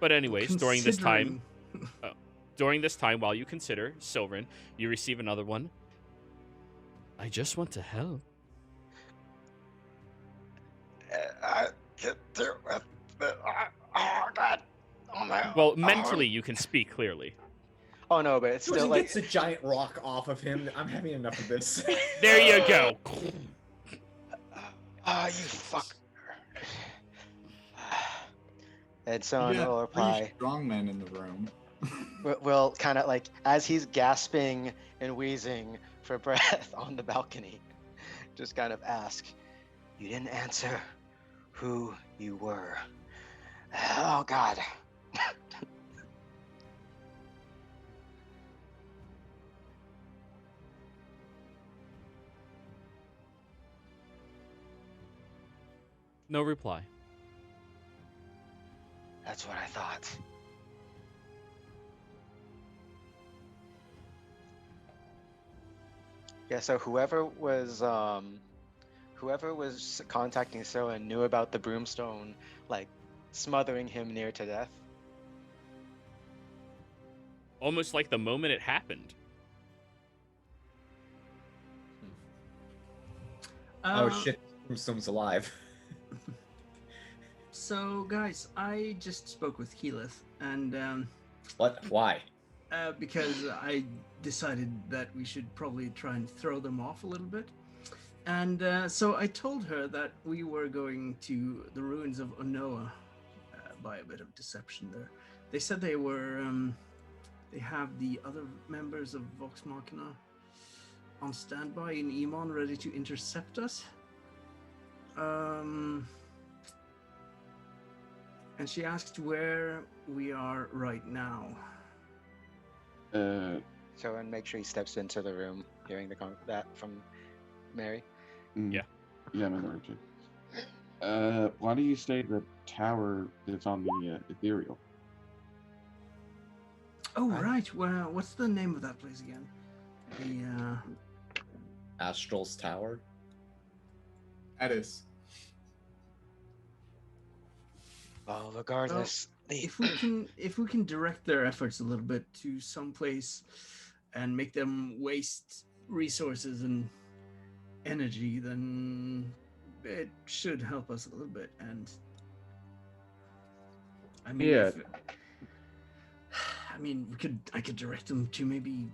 But anyways, during this time, Considering- during this time, while you consider, Silverin, you receive another one. I just want to help. I can do it. Oh god. Oh my. Well, mentally, you can speak clearly. Oh no, but it's Still still like. gets a giant rock off of him. I'm having enough of this. There you go. Ah, you fuck. And so You got will three reply. strong men in the room. Will kind of like as he's gasping and wheezing for breath on the balcony, just kind of ask, you didn't answer who you were. Oh, God. No reply. That's what I thought. Yeah, so whoever was contacting Scylla knew about the broomstone, like, smothering him near to death. Almost like the moment it happened. Oh shit, Tombstone's alive. So, guys, I just spoke with Keyleth, and What? Why? because I decided that we should probably try and throw them off a little bit. And so I told her that we were going to the ruins of Onoa by a bit of deception there. They said they were, they have the other members of Vox Machina on standby in Emon ready to intercept us. And she asked where we are right now. So, and make sure he steps into the room, hearing that from Mary. Yeah. Yeah, I'm going to. Why do you say the tower that's on the ethereal? Oh, right. Well, what's the name of that place again? The Astral's Tower? That is. Well, regardless, if we can direct their efforts a little bit to some place and make them waste resources and energy, then it should help us a little bit. And I mean, Yeah. I could direct them to maybe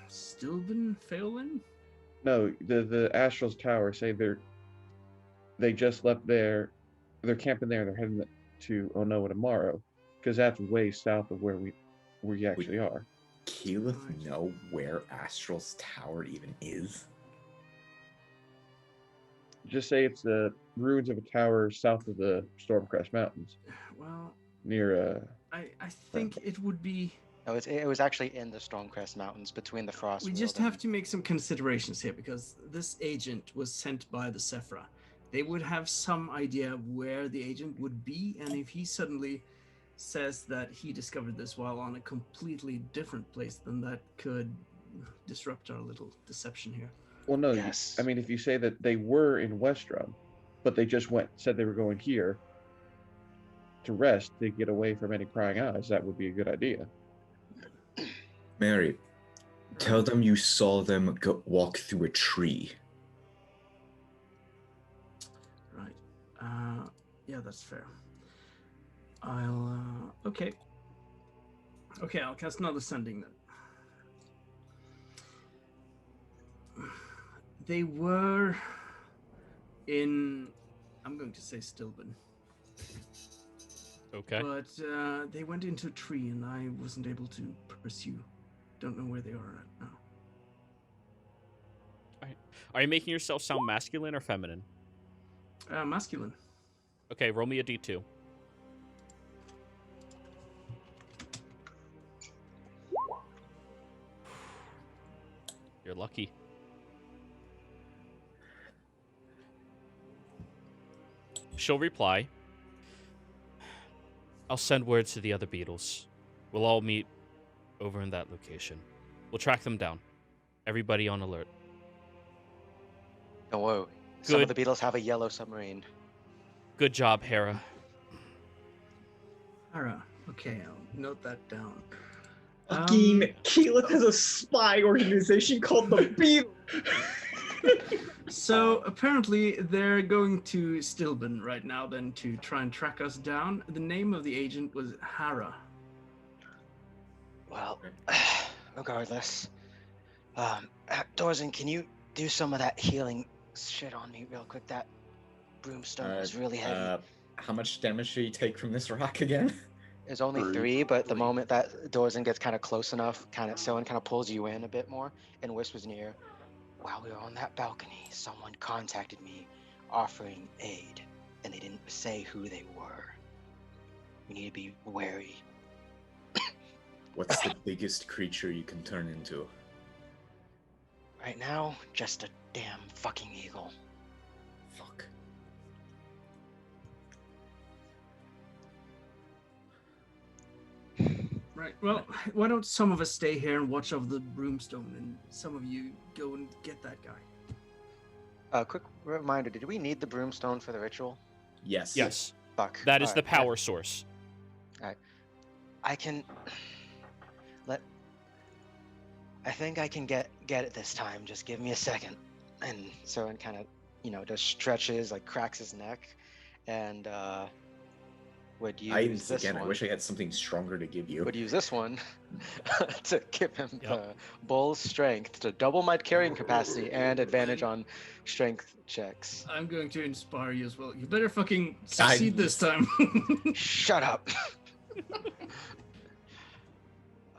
Stilben, Phelan. No, the Astral's Tower say they just left there. They're camping there. They're heading to Onoa tomorrow, because that's way south of where we actually are. Keyleth know where Astral's Tower even is? Just say it's the ruins of a tower south of the Stormcrest Mountains, Well, near I think it would be. no, it was actually in the Stormcrest Mountains between the Frost. We just have to make some considerations here, because this agent was sent by the Sephra. They would have some idea of where the agent would be, and if he suddenly says that he discovered this while on a completely different place, then that could disrupt our little deception here. Well, no, Yes. I mean, if you say that they were in Westrum, but they just said they were going here to rest to get away from any prying eyes, that would be a good idea. Mary, tell them you saw them walk through a tree. Right. Yeah, that's fair. I'll, okay. Okay, I'll cast another sending then. They were in, I'm going to say Stilben. Okay. But they went into a tree and I wasn't able to pursue. Don't know where they are at now. Are you making yourself sound masculine or feminine? Masculine. Okay, roll me a d2. You're lucky. She'll reply, I'll send word to the other beetles. We'll all meet over in that location. We'll track them down. Everybody on alert. Oh, whoa. Some of Good. the Beatles have a yellow submarine. Good job, Hera. Alright, okay, I'll note that down. Fucking Keyleth has a spy organization called the Beatles. So apparently they're going to Stilben right now then to try and track us down. The name of the agent was Hara. Well, regardless. Dorzen, can you do some of that healing shit on me real quick? That broomstone was really heavy. How much damage do you take from this rock again? There's only 3, but the moment that Dorzen gets kind of close enough, someone kind of pulls you in a bit more and whispers in your ear, while we were on that balcony, someone contacted me offering aid, and they didn't say who they were. We need to be wary. What's the biggest creature you can turn into? Right now, just a damn fucking eagle. Fuck. Right. Well, why don't some of us stay here and watch over the broomstone, and some of you go and get that guy? Quick reminder: did we need the broomstone for the ritual? Yes. Yes. Fuck. That is All the right, power source. I can let. I think I can get it this time. Just give me a second. And Soren kind of, just stretches, like cracks his neck, and would use this again, one. I wish I had something stronger to give you. Would use this one to give him Yep. the bull's strength to double my carrying capacity and advantage on strength checks. I'm going to inspire you as well. You better fucking succeed this time. Shut up.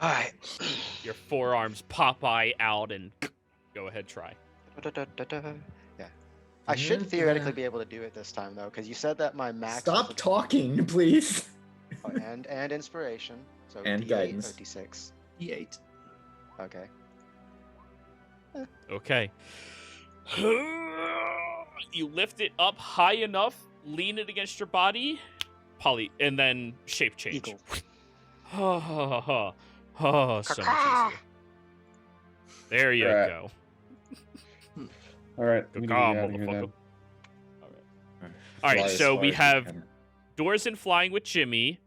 All right. Your forearms pop eye out and go ahead, try. Yeah. I should theoretically be able to do it this time though, because you said that my max. Stop talking, please. Oh, and inspiration. So And D8 guidance. or D6. E8. Okay. Okay. You lift it up high enough, lean it against your body, and then shape change. Eagle. Ha ha ha. Oh, so much easier. There you Right. go. All right. we need to Caw, get out of here motherfucker. then. All right, Fly as so far we as you have can. Doors and Flying with Jimmy,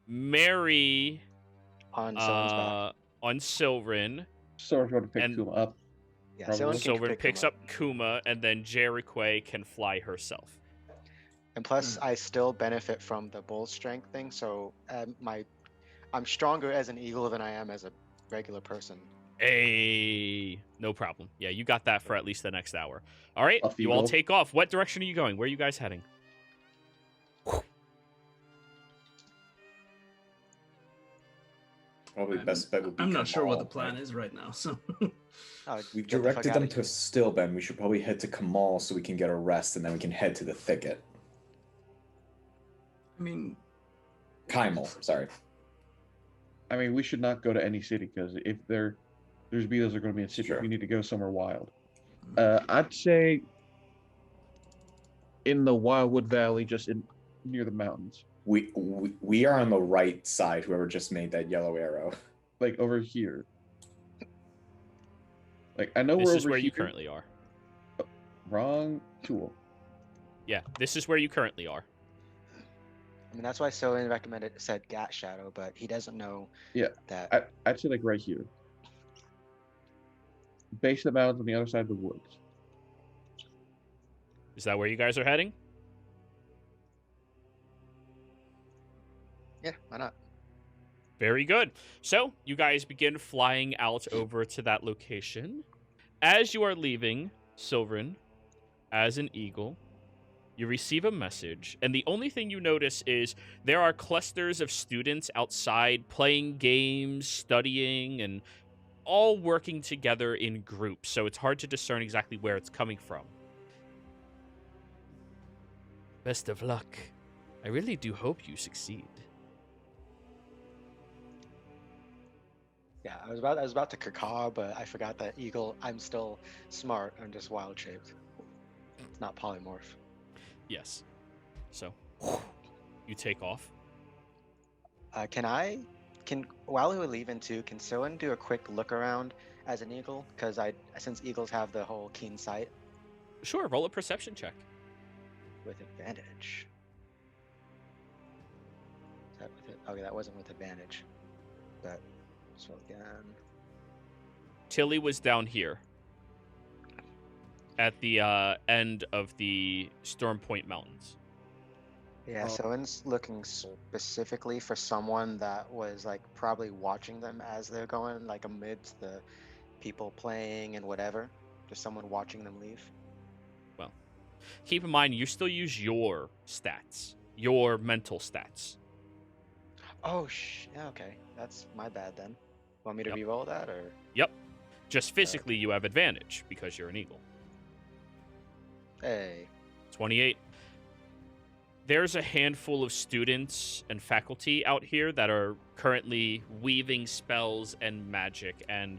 Mary On Soren's back. on Silverin, Soren's going to pick And- Kuma up. Yeah, probably Soren can Silverin pick him picks up Kuma, and then Jericho can fly herself. And plus, I still benefit from the bull strength thing, so I'm stronger as an eagle than I am as a regular person. Hey, no problem. Yeah, you got that for at least the next hour. All right, Buff you all Eagle. take off. What direction are you going? Where are you guys heading? Probably best bet would be I'm not sure what the Kamal, plan right? is right now, so Oh, We've get the fuck directed them outta to Stillben. We should probably head to Kamal so we can get a rest, and then we can head to the thicket. I mean, Kaimal, sorry. I mean, we should not go to any city because if there's beetles are going to be in cities, Sure. we need to go somewhere wild. I'd say in the Wildwood Valley, just near the mountains, We are on the right side, whoever just made that yellow arrow. like over here. Like I know This we're is over where you here. currently are. Wrong tool. Yeah, this is where you currently are. I mean, that's why Soren said Gat Shadow, but he doesn't know Yeah, that. I'd say like right here. Base of the mountains on the other side of the woods. Is that where you guys are heading? Yeah, why not? Very good. So, you guys begin flying out over to that location. As you are leaving Silverin, as an eagle, you receive a message, and the only thing you notice is there are clusters of students outside playing games, studying, and all working together in groups, so it's hard to discern exactly where it's coming from. Best of luck. I really do hope you succeed. Yeah, I was about to cacaw, but I forgot that eagle. I'm still smart. I'm just wild shaped. It's not polymorph. Yes. So, you take off. While we were leaving too, can Soren do a quick look around as an eagle? Because since eagles have the whole keen sight Sure, roll a perception check. with advantage. Is that with it? Okay, that wasn't with advantage. But so again. Tilly was down here at the end of the Storm Point Mountains. Yeah, Soren's looking specifically for someone that was like probably watching them as they're going, like amidst the people playing and whatever. Just someone watching them leave. Well, keep in mind, you still use your stats, your mental stats. Oh, yeah, okay. That's my bad then. Want me to Yep. re-roll that or? Yep. Just physically, you have advantage because you're an eagle. Hey. 28. There's a handful of students and faculty out here that are currently weaving spells and magic, and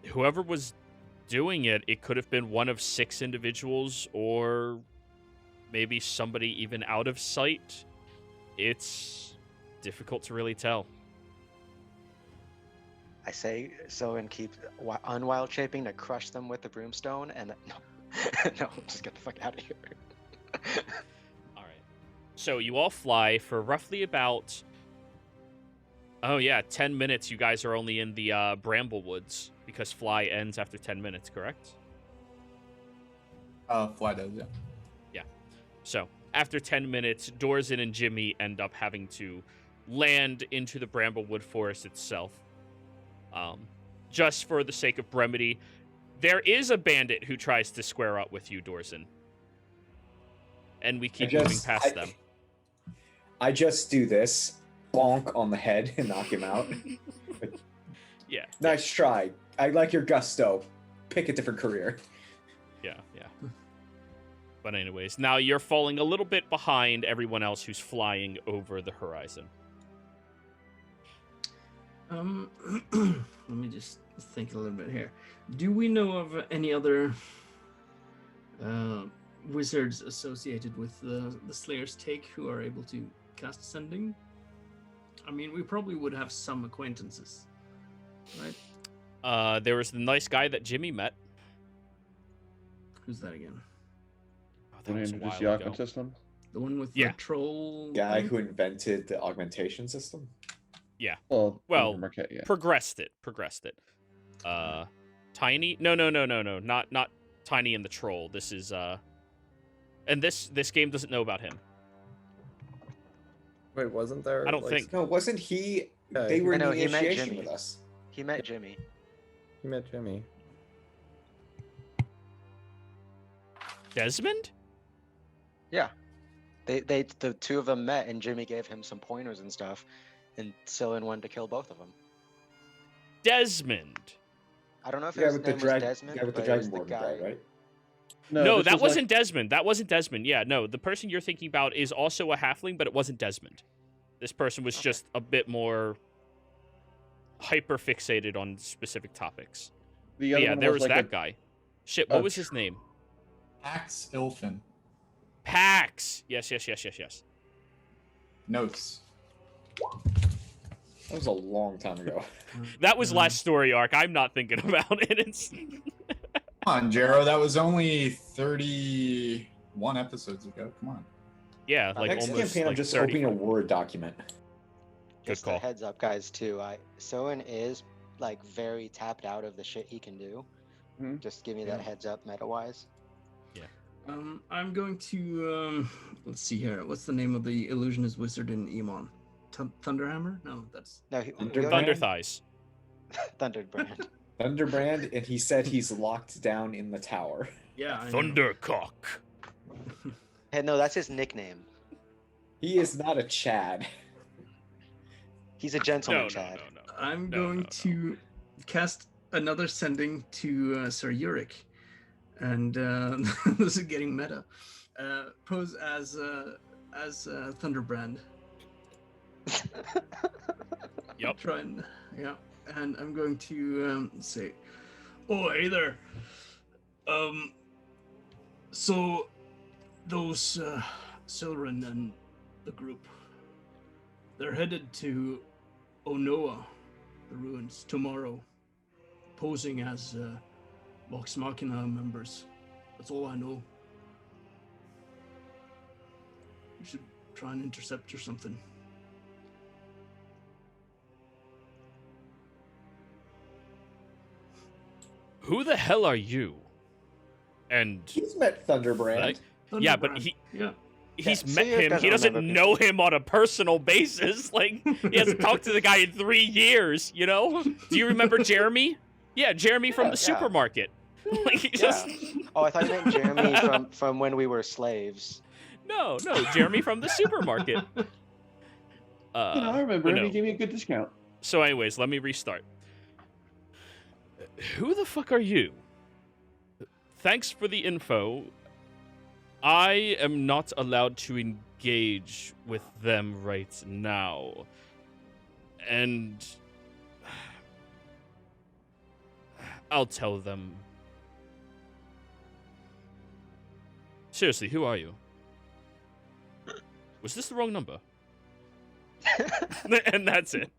whoever was doing it, it could have been one of 6 individuals or maybe somebody even out of sight. It's difficult to really tell. I say so and keep unwild shaping to crush them with the broomstone, and no, no, just get the fuck out of here. All right. So you all fly for roughly about, 10 minutes. You guys are only in the Bramblewoods because fly ends after 10 minutes, correct? Fly does, yeah. Yeah. So after 10 minutes, Dorzen and Jimmy end up having to land into the Bramblewood Forest itself. Just for the sake of brevity, there is a bandit who tries to square up with you, Dorzen. And we keep moving past them. I just do this, bonk on the head and knock him out. Yeah. Nice try. I like your gusto. Pick a different career. Yeah. But anyways, now you're falling a little bit behind everyone else who's flying over the horizon. Let me just think a little bit here. Do we know of any other wizards associated with the Slayer's Take who are able to cast Sending? I mean, we probably would have some acquaintances, right? There was the nice guy that Jimmy met. Who's that again? Oh, that Want was to a introduce while the ago. augment system? The one with Yeah. the troll Guy thing? who invented the augmentation system. Well, Well, yeah. Progressed it. Tiny? No. Not Tiny and the Troll. This is and this game doesn't know about him. Wait, wasn't there? I don't think- No, wasn't he? Yeah, They were I in know, the he met initiation Jimmy. with us. He met Jimmy. He met Jimmy. Desmond? Yeah. The two of them met, and Jimmy gave him some pointers and stuff, and Scylla wanted to kill both of them. Desmond. I don't know if The guy his with the name was dragon. Desmond, Guy with the but it was dragonborn the guy. guy, right? No, this that was wasn't Desmond. That wasn't Desmond. Yeah, no, the person you're thinking about is also a halfling, but it wasn't Desmond. This person was Okay. just a bit more hyper fixated on specific topics. The But other yeah, one there was was like that guy. Shit, what a was his name? Axe Ilfin. Pax. Yes. Notes. That was a long time ago. That was last story arc. I'm not thinking about it. It's Come on, Jero. That was only 31 episodes ago. Come on. yeah, like Next almost campaign, I'm like just 30. opening a Word document. Just call. a heads up, guys, too. Soen is like very tapped out of the shit he can do. Mhm. Just give me that heads up, meta-wise. I'm going to let's see here. What's the name of the illusionist wizard in Emon? Thunderhammer? No, that's No, he, Thunderbrand? Thunder thighs. Thunderbrand. Thunderbrand, and he said he's locked down in the tower. yeah. I know. Thundercock. Hey, no, that's his nickname. He is not a Chad. He's a gentleman, No. Chad. I'm No, going no. to cast another sending to Sir Yurik, and this is getting meta. Pose as Thunderbrand. Yup. Try and and I'm going to say, "Oh, hey there. So those Silren and the group, they're headed to Onoa, the ruins, tomorrow, posing as Vox Machina members. That's all I know. You should try and intercept or something." Who the hell are you? And He's met Thunderbrand. Like, yeah, but Thunderbrand. Yeah. he's Yeah, met Seer him. He doesn't doesn't remember know him on a personal basis. Like, he hasn't talked to the guy in 3 years, you know? Do you remember Jeremy? Yeah, Jeremy from the Yeah. supermarket. Like, he Yeah. just... Oh, I thought you meant Jeremy from when we were slaves. No, Jeremy from the supermarket. I remember but him. no. He gave me a good discount. So anyways, let me restart. Who the fuck are you? Thanks for the info. I am not allowed to engage with them right now. And I'll tell them. Seriously, who are you? Was this the wrong number? And that's it.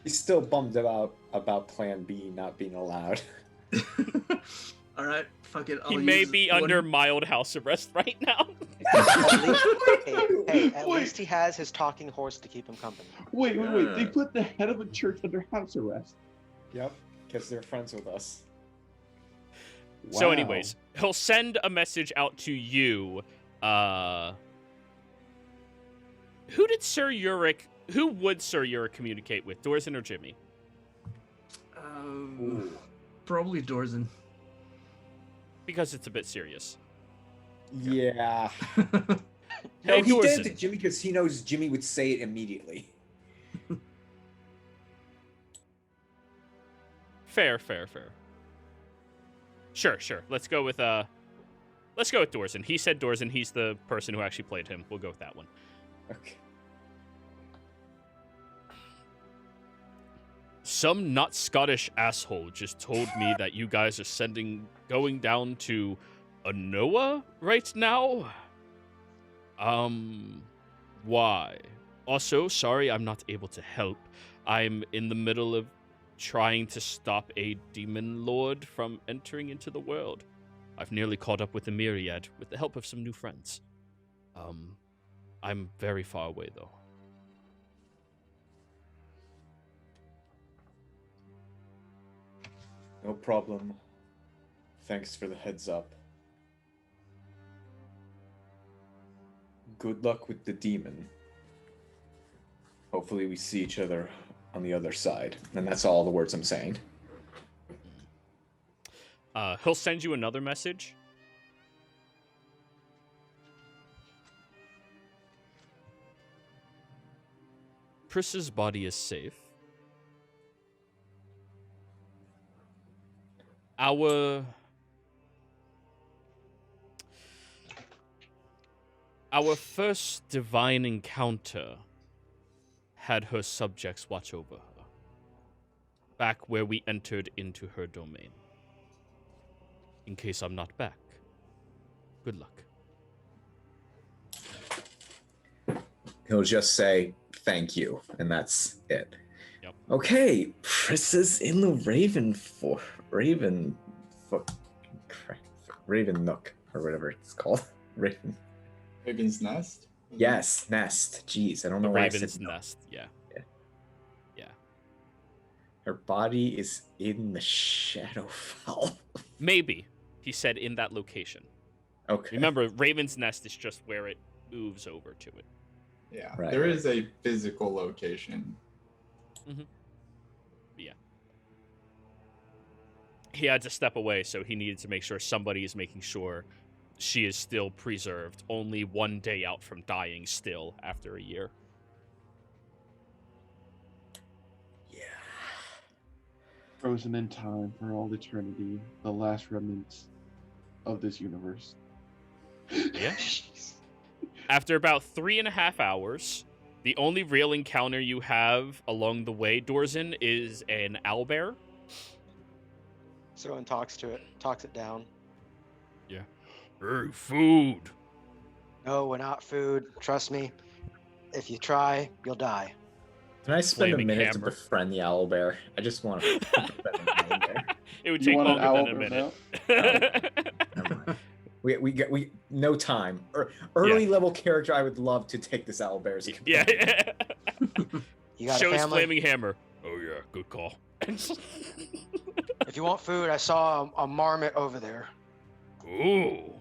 He's still bummed about Plan B not being allowed. All right, fuck it. He may be under mild house arrest right now. At least he has his talking horse to keep him company. Wait. They put the head of a church under house arrest. Yep, because they're friends with us. So Wow. anyways, he'll send a message out to you. Who would Sir Uric communicate with, Dorzen or Jimmy? Probably Dorzen. Because it's a bit serious. Yeah. Hey, No, he Dorzen. did it to Jimmy because he knows Jimmy would say it immediately. Fair. Sure. Let's go with Dorzen. He said Dorzen. He's the person who actually played him. We'll go with that one. Okay. Some not Scottish asshole just told me that you guys are going down to Anoa right now. Why? Also, sorry I'm not able to help. I'm in the middle of trying to stop a demon lord from entering into the world. I've nearly caught up with the Myriad with the help of some new friends. I'm very far away though. No problem. Thanks for the heads up. Good luck with the demon. Hopefully we see each other on the other side. And that's all the words I'm saying. He'll send you another message. Pris's body is safe. Our first divine encounter had her subjects watch over her, back where we entered into her domain. In case I'm not back, good luck. He'll just say, thank you, and that's it. Yep. Okay, Prissa's in the Raven Nook, or whatever it's called. Raven's Nest? Yes, Nest. Jeez, I don't know why I Raven's said no. Nest, yeah. Her body is in the Shadowfell. Maybe, he said in that location. Okay. Remember, Raven's Nest is just where it moves over to it. Yeah, Right. there is a physical location. Yeah. He had to step away, so he needed to make sure somebody is making sure she is still preserved, only one day out from dying still after a year. Yeah. Frozen in time for all eternity, the last remnants of this universe. Yeah. After about 3.5 hours, the only real encounter you have along the way, Dorzen, is an owlbear. Someone talks it down. Yeah. Hey, food. No, we're not food. Trust me. If you try, you'll die. Can I spend Flaming a minute hammer. to befriend the owlbear? I just want to befriend the owlbear. It would You take want an longer than a owlbear minute. Never mind. We no time. Early level character, I would love to take this owlbear as a companion. Yeah. You got Show a his family? flaming hammer. Oh yeah, good call. If you want food, I saw a marmot over there. Ooh.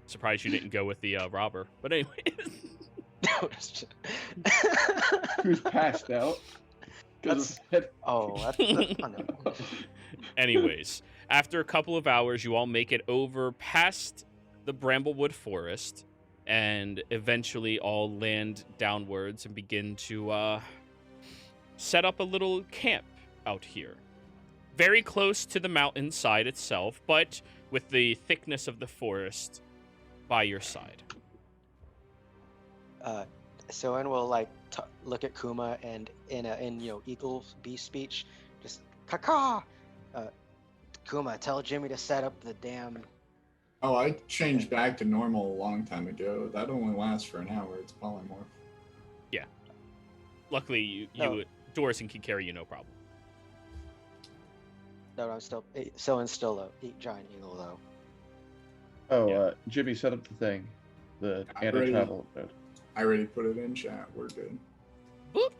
Surprised you didn't go with the robber. But anyway. Who's passed out? 'Cause of that's no. Anyways, after a couple of hours, you all make it over past the Bramblewood Forest and eventually all land downwards and begin to set up a little camp out here. Very close to the mountainside itself, but with the thickness of the forest by your side. Soen will like look at Kuma and in eagle beast speech, just caca. Kuma, tell Jimmy to set up the damn. Oh, I changed back to normal a long time ago. That only lasts for an hour. It's polymorph. Yeah. Luckily, Dorison can carry you no problem. No, I'm still. Soen's still a giant eagle though. Oh, Yeah. Jimmy, set up the thing. The I already- anti-travel mode. I already put it in chat. We're good. Boop.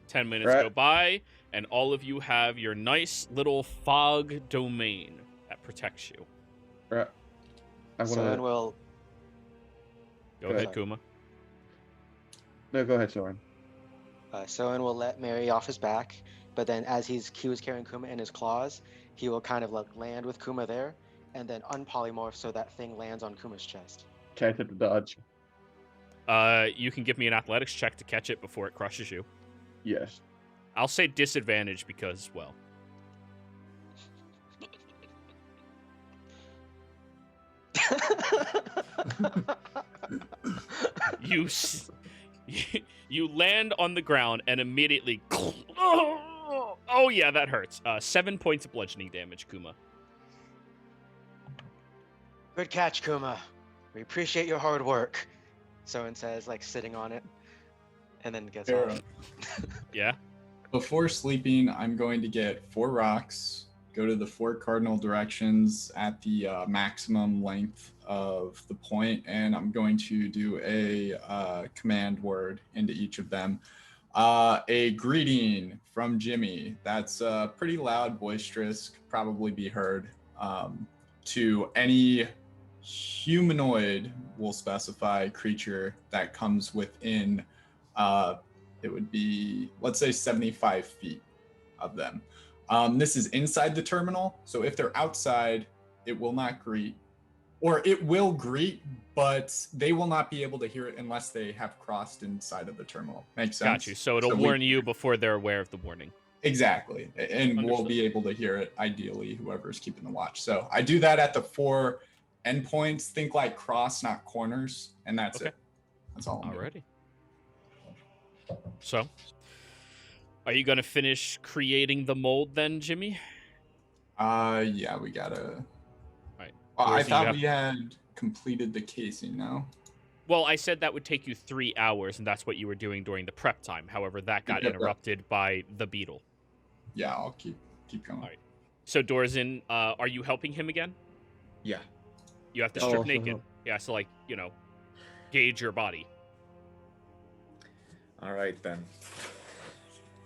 10 minutes Right. go by, and all of you have your nice little fog domain that protects you. Right. I want Soen to. will. Go Go ahead, ahead. Kuma. No, go ahead, Soren. Soen will let Mary off his back, but then as he was carrying Kuma in his claws, he will kind of like land with Kuma there, and then unpolymorph so that thing lands on Kuma's chest. Catch it to dodge. You can give me an athletics check to catch it before it crushes you. Yes. I'll say disadvantage because, well, you land on the ground and immediately. Oh yeah, that hurts. 7 points of bludgeoning damage, Kuma. Good catch, Kuma. We appreciate your hard work. Soen says, like sitting on it, and then gets Fair. off. Yeah. Before sleeping, I'm going to get 4 rocks, go to the 4 cardinal directions at the maximum length of the point, and I'm going to do a command word into each of them. A greeting from Jimmy. That's pretty loud, boisterous, could probably be heard to any humanoid, we'll specify, creature that comes within it would be, let's say, 75 feet of them. This is inside the terminal, so if they're outside, it will not greet. Or it will greet, but they will not be able to hear it unless they have crossed inside of the terminal. Makes sense? Got you. So it'll warn you before they're aware of the warning. Exactly. And we'll Understood. be able to hear it, ideally, whoever's keeping the watch. So I do that at the 4 endpoints. Think like cross, not corners. And that's Okay. it. That's all I'm doing. Alrighty. So, are you gonna finish creating the mold then, Jimmy? Yeah, we gotta. Right. Well, I Where's the thought up- we had completed the casing now. Well, I said that would take you 3 hours, and that's what you were doing during the prep time. However, that got Yeah. interrupted by the beetle. Yeah, I'll keep going. Alright. So, Dorzin, are you helping him again? Yeah. You have to I'll strip also naked. help. Yeah, so gauge your body. All right then.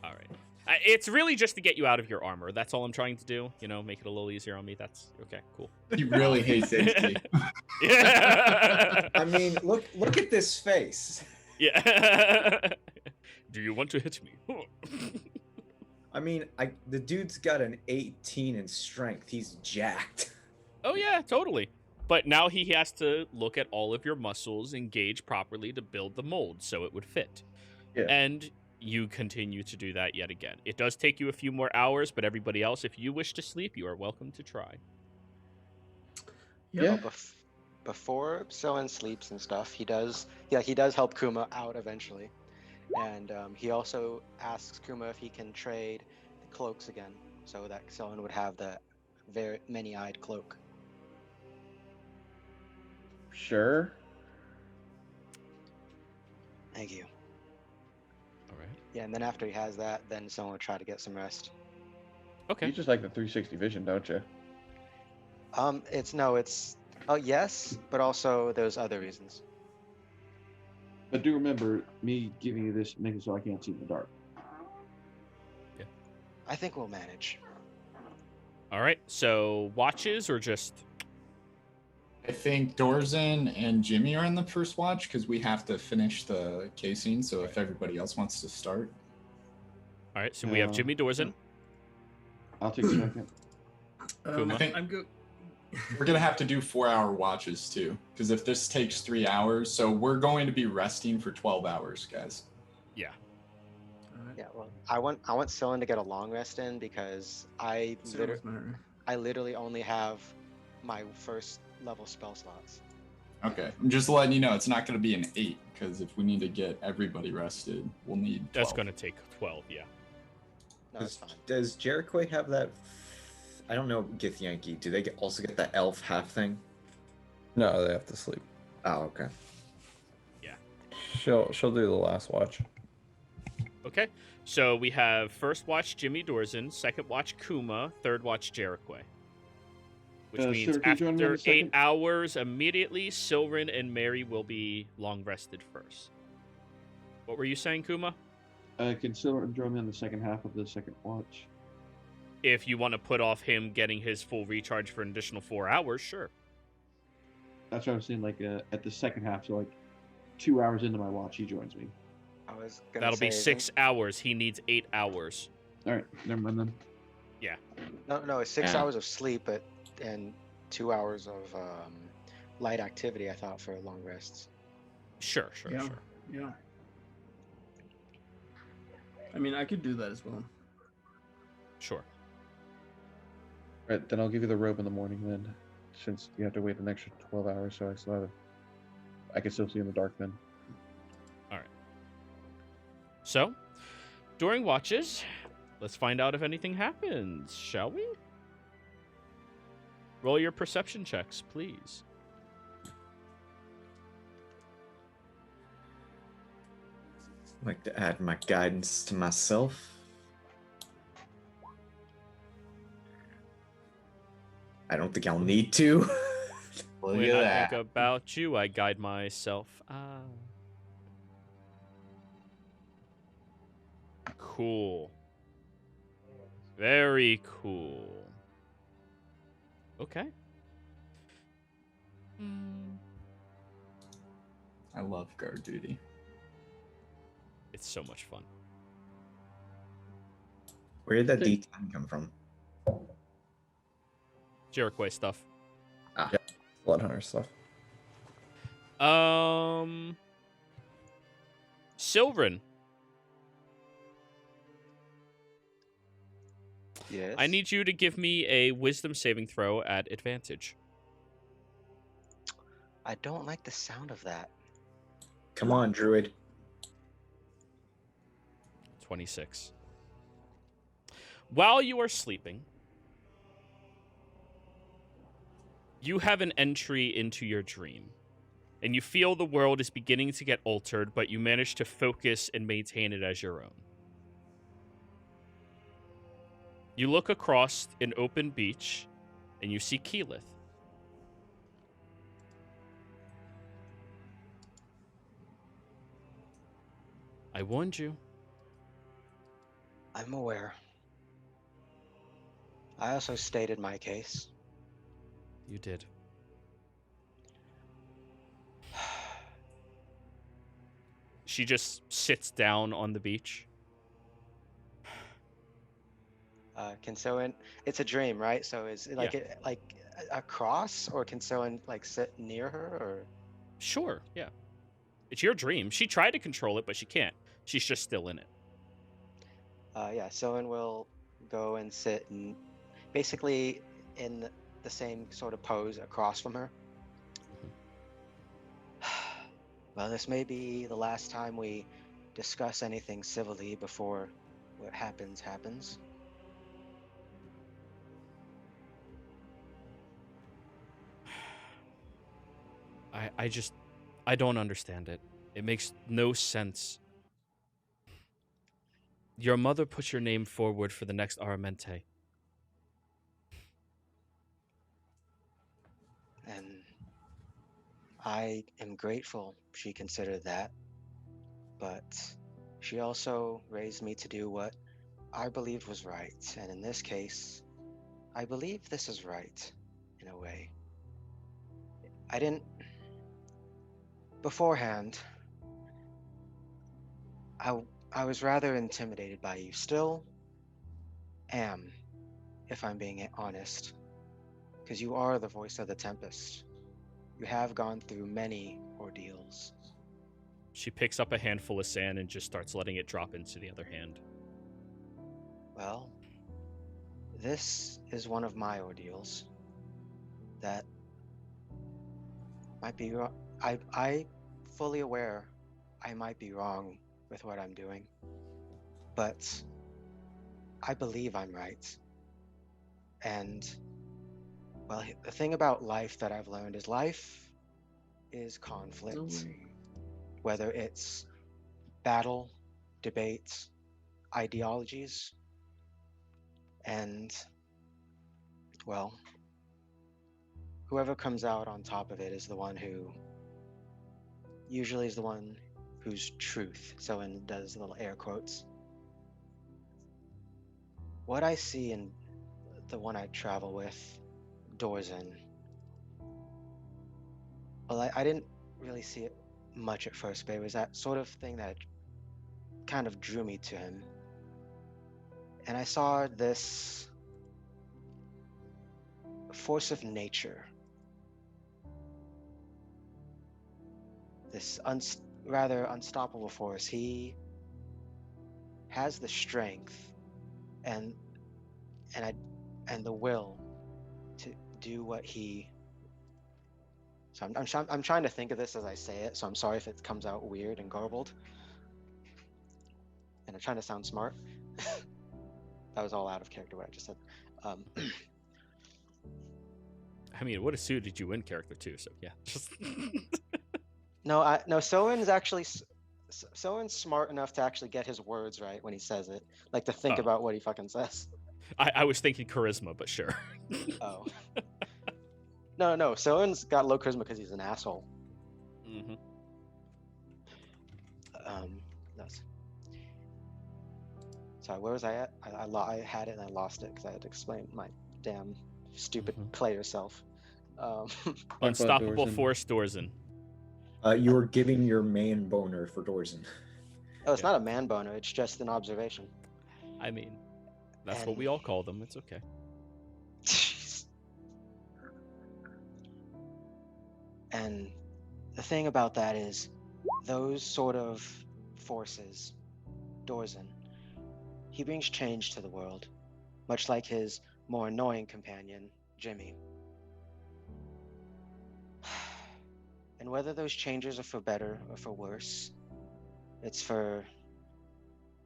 All right. It's really just to get you out of your armor. That's all I'm trying to do. Make it a little easier on me. That's okay. Cool. He really hates safety. Yeah. I mean, look at this face. Yeah. Do you want to hit me? I mean, the dude's got an 18 in strength. He's jacked. Oh yeah, totally. But now he has to look at all of your muscles and gauge properly to build the mold so it would fit. Yeah. And you continue to do that yet again. It does take you a few more hours, but everybody else, if you wish to sleep, you are welcome to try. Yeah. Before Soen sleeps and stuff, he does help Kuma out eventually, and he also asks Kuma if he can trade the cloaks again, so that Soen would have the very many-eyed cloak. Sure. Thank you. All right. Yeah, and then after he has that, then Soen would try to get some rest. Okay. You just like the 360 vision, don't you? Yes, but also there's other reasons. But do remember, me giving you this makes it so I can't see in the dark. I think we'll manage. All right. So watches or just I think Dorzin and Jimmy are in the first watch because we have to finish the casing. So if everybody else wants to start. all right. So we have Jimmy Dorzin. I'll take a second. Kuma? I think- I'm good. We're gonna have to do 4-hour watches too, because if this takes 3 hours, so we're going to be resting for 12 hours, guys. Yeah. All right. Yeah, well, I want Sylvan to get a long rest in because Service matter. I literally only have my first level spell slots. Okay, I'm just letting you know it's not going to be an 8, because if we need to get everybody rested, we'll need 12. That's going to take 12, yeah. No, it's fine. Does Jericho have that? I don't know, Githyanki. Do they also get that elf half thing? No, they have to sleep. Oh, okay. She'll do the last watch. Okay, so we have first watch Jimmy Dorzen, second watch Kuma, third watch Jericho. Which means sir, can you join me on after the 8 second? hours, immediately, Sylvan and Mary will be long rested first. What were you saying, Kuma? Can Silver join me on the second half of the second watch? If you want to put off him getting his full recharge for an additional 4 hours, sure. That's what I was saying, like at the second half, so like 2 hours into my watch, he joins me. I was gonna That'll say, be 6 hours. He needs 8 hours. All right, never mind then. No, it's 6 Yeah. hours of sleep, and 2 hours of light activity. I thought for long rests. Sure. Yeah. I mean, I could do that as well. Sure. All right, then I'll give you the robe in the morning then, since you have to wait an extra 12 hours, so I can still see in the dark then. So, during watches, let's find out if anything happens, shall we? Roll your perception checks, please. I'd like to add my guidance to myself. I don't think I'll need to. Look When at I that. think about you, I guide myself. Cool. Very cool. Okay. I love guard duty. It's so much fun. Where did that D10 come from? Jericho stuff. Bloodhunter stuff. Sylvan, Yes. I need you to give me a wisdom saving throw at advantage. I don't like the sound of that. Come on, Druid. 26. While you are sleeping, you have an entry into your dream, and you feel the world is beginning to get altered, but you manage to focus and maintain it as your own. You look across an open beach, and you see Keyleth. I warned you. I'm aware. I also stated my case. You did. She just sits down on the beach. Can Soen? It's a dream, right? So is it like Yeah. like a cross, or can Soen like sit near her, or? Sure, yeah. It's your dream. She tried to control it, but she can't. She's just still in it. Yeah, Soen will go and sit basically in the same sort of pose across from her. Well, this may be the last time we discuss anything civilly before what happens happens. I don't understand it. It makes no sense. Your mother put your name forward for the next Aramente. And I am grateful she considered that, but she also raised me to do what I believed was right. And in this case, I believe this is right, in a way. I didn't... Beforehand, I was rather intimidated by you. Still am, if I'm being honest. because you are the voice of the Tempest. You have gone through many ordeals. She picks up a handful of sand and just starts letting it drop into the other hand. Well, this is one of my ordeals that might be wrong. I fully aware I might be wrong with what I'm doing, but I believe I'm right. And well, the thing about life that I've learned is life is conflict, whether it's battle, debate, ideologies, and well, whoever comes out on top of it is the one who usually is the one whose truth. So and does little air quotes. What I see in the one I travel with, Dorzen, well, I didn't really see it much at first, but it was that sort of thing that kind of drew me to him. And I saw this force of nature, this rather unstoppable force. He has the strength and the will to do what he. So I'm trying to think of this as I say it. So I'm sorry if it comes out weird and garbled. And I'm trying to sound smart. That was all out of character what I just said. I mean, it would have suited you in character too, so yeah. Just No, Soren's actually Soren's smart enough to actually get his words right when he says it, like to think about what he fucking says. I was thinking charisma, but sure. Oh. No, Soren's got low charisma because he's an asshole. Mm-hmm. That's... Sorry, where was I at? I had it and I lost it because I had to explain my damn stupid player self. Unstoppable Dorzen. Force Dorzen. You were giving your man boner for Dorzen. Oh, it's not a man boner. It's just an observation. I mean, that's what we all call them. It's okay. Jeez. And the thing about that is, those sort of forces, Dorzen, he brings change to the world, much like his more annoying companion, Jimmy. And whether those changes are for better or for worse, it's for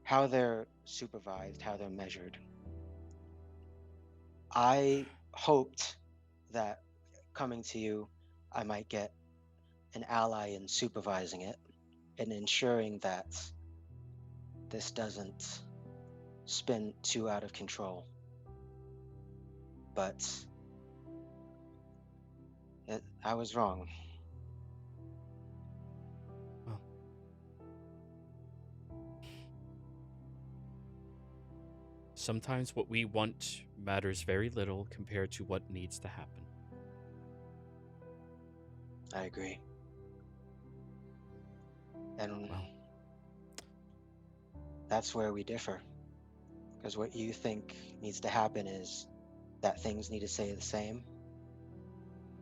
how they're supervised, how they're measured. I hoped that coming to you, I might get an ally in supervising it and ensuring that this doesn't spin too out of control. But I was wrong. Well, sometimes what we want matters very little compared to what needs to happen. I agree. And that's where we differ. Because what you think needs to happen is that things need to stay the same,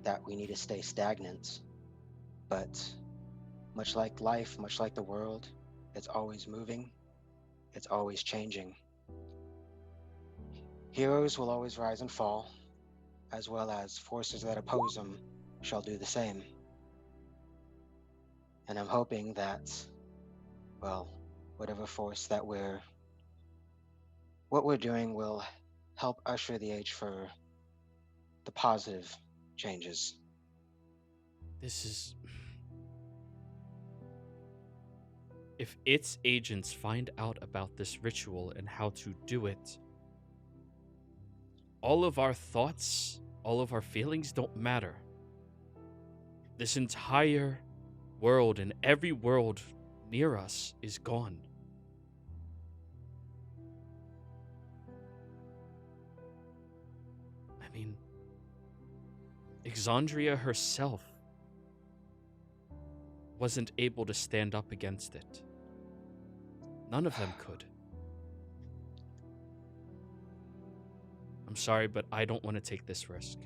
that we need to stay stagnant. But much like life, much like the world, it's always moving, it's always changing. Heroes will always rise and fall, as well as forces that oppose them shall do the same. And I'm hoping that, well, whatever force that what we're doing will help usher the age for the positive changes. This is... If its agents find out about this ritual and how to do it, all of our thoughts, all of our feelings don't matter. This entire world and every world near us is gone. I mean, EXANDRIA herself wasn't able to stand up against it. None of them could. I'm sorry, but I don't want to take this risk.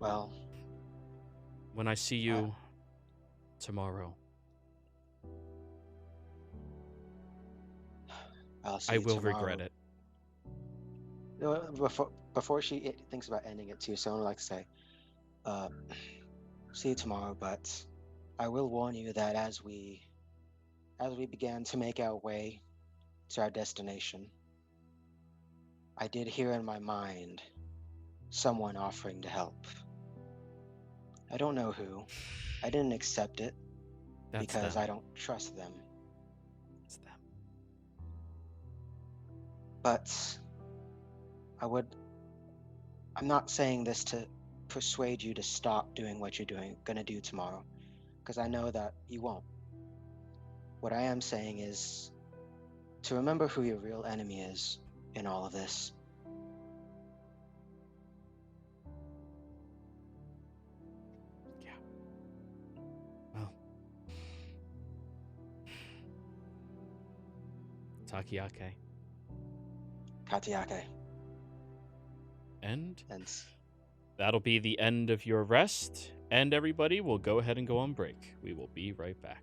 Well, When I see you tomorrow, I'll see I you will tomorrow. regret it. No, before she thinks about ending it too, someone would like to say, see you tomorrow, but I will warn you that as we began to make our way to our destination, I did hear in my mind someone offering to help. I don't know who. I didn't accept it That's because them. I don't trust them. It's them. But I'm not saying this to persuade you to stop doing what you're gonna do tomorrow, because I know that you won't. What I am saying is to remember who your real enemy is in all of this. Yeah. Well. Takiake. Katiake. And And that'll be the end of your rest. And everybody will go ahead and go on break. We will be right back.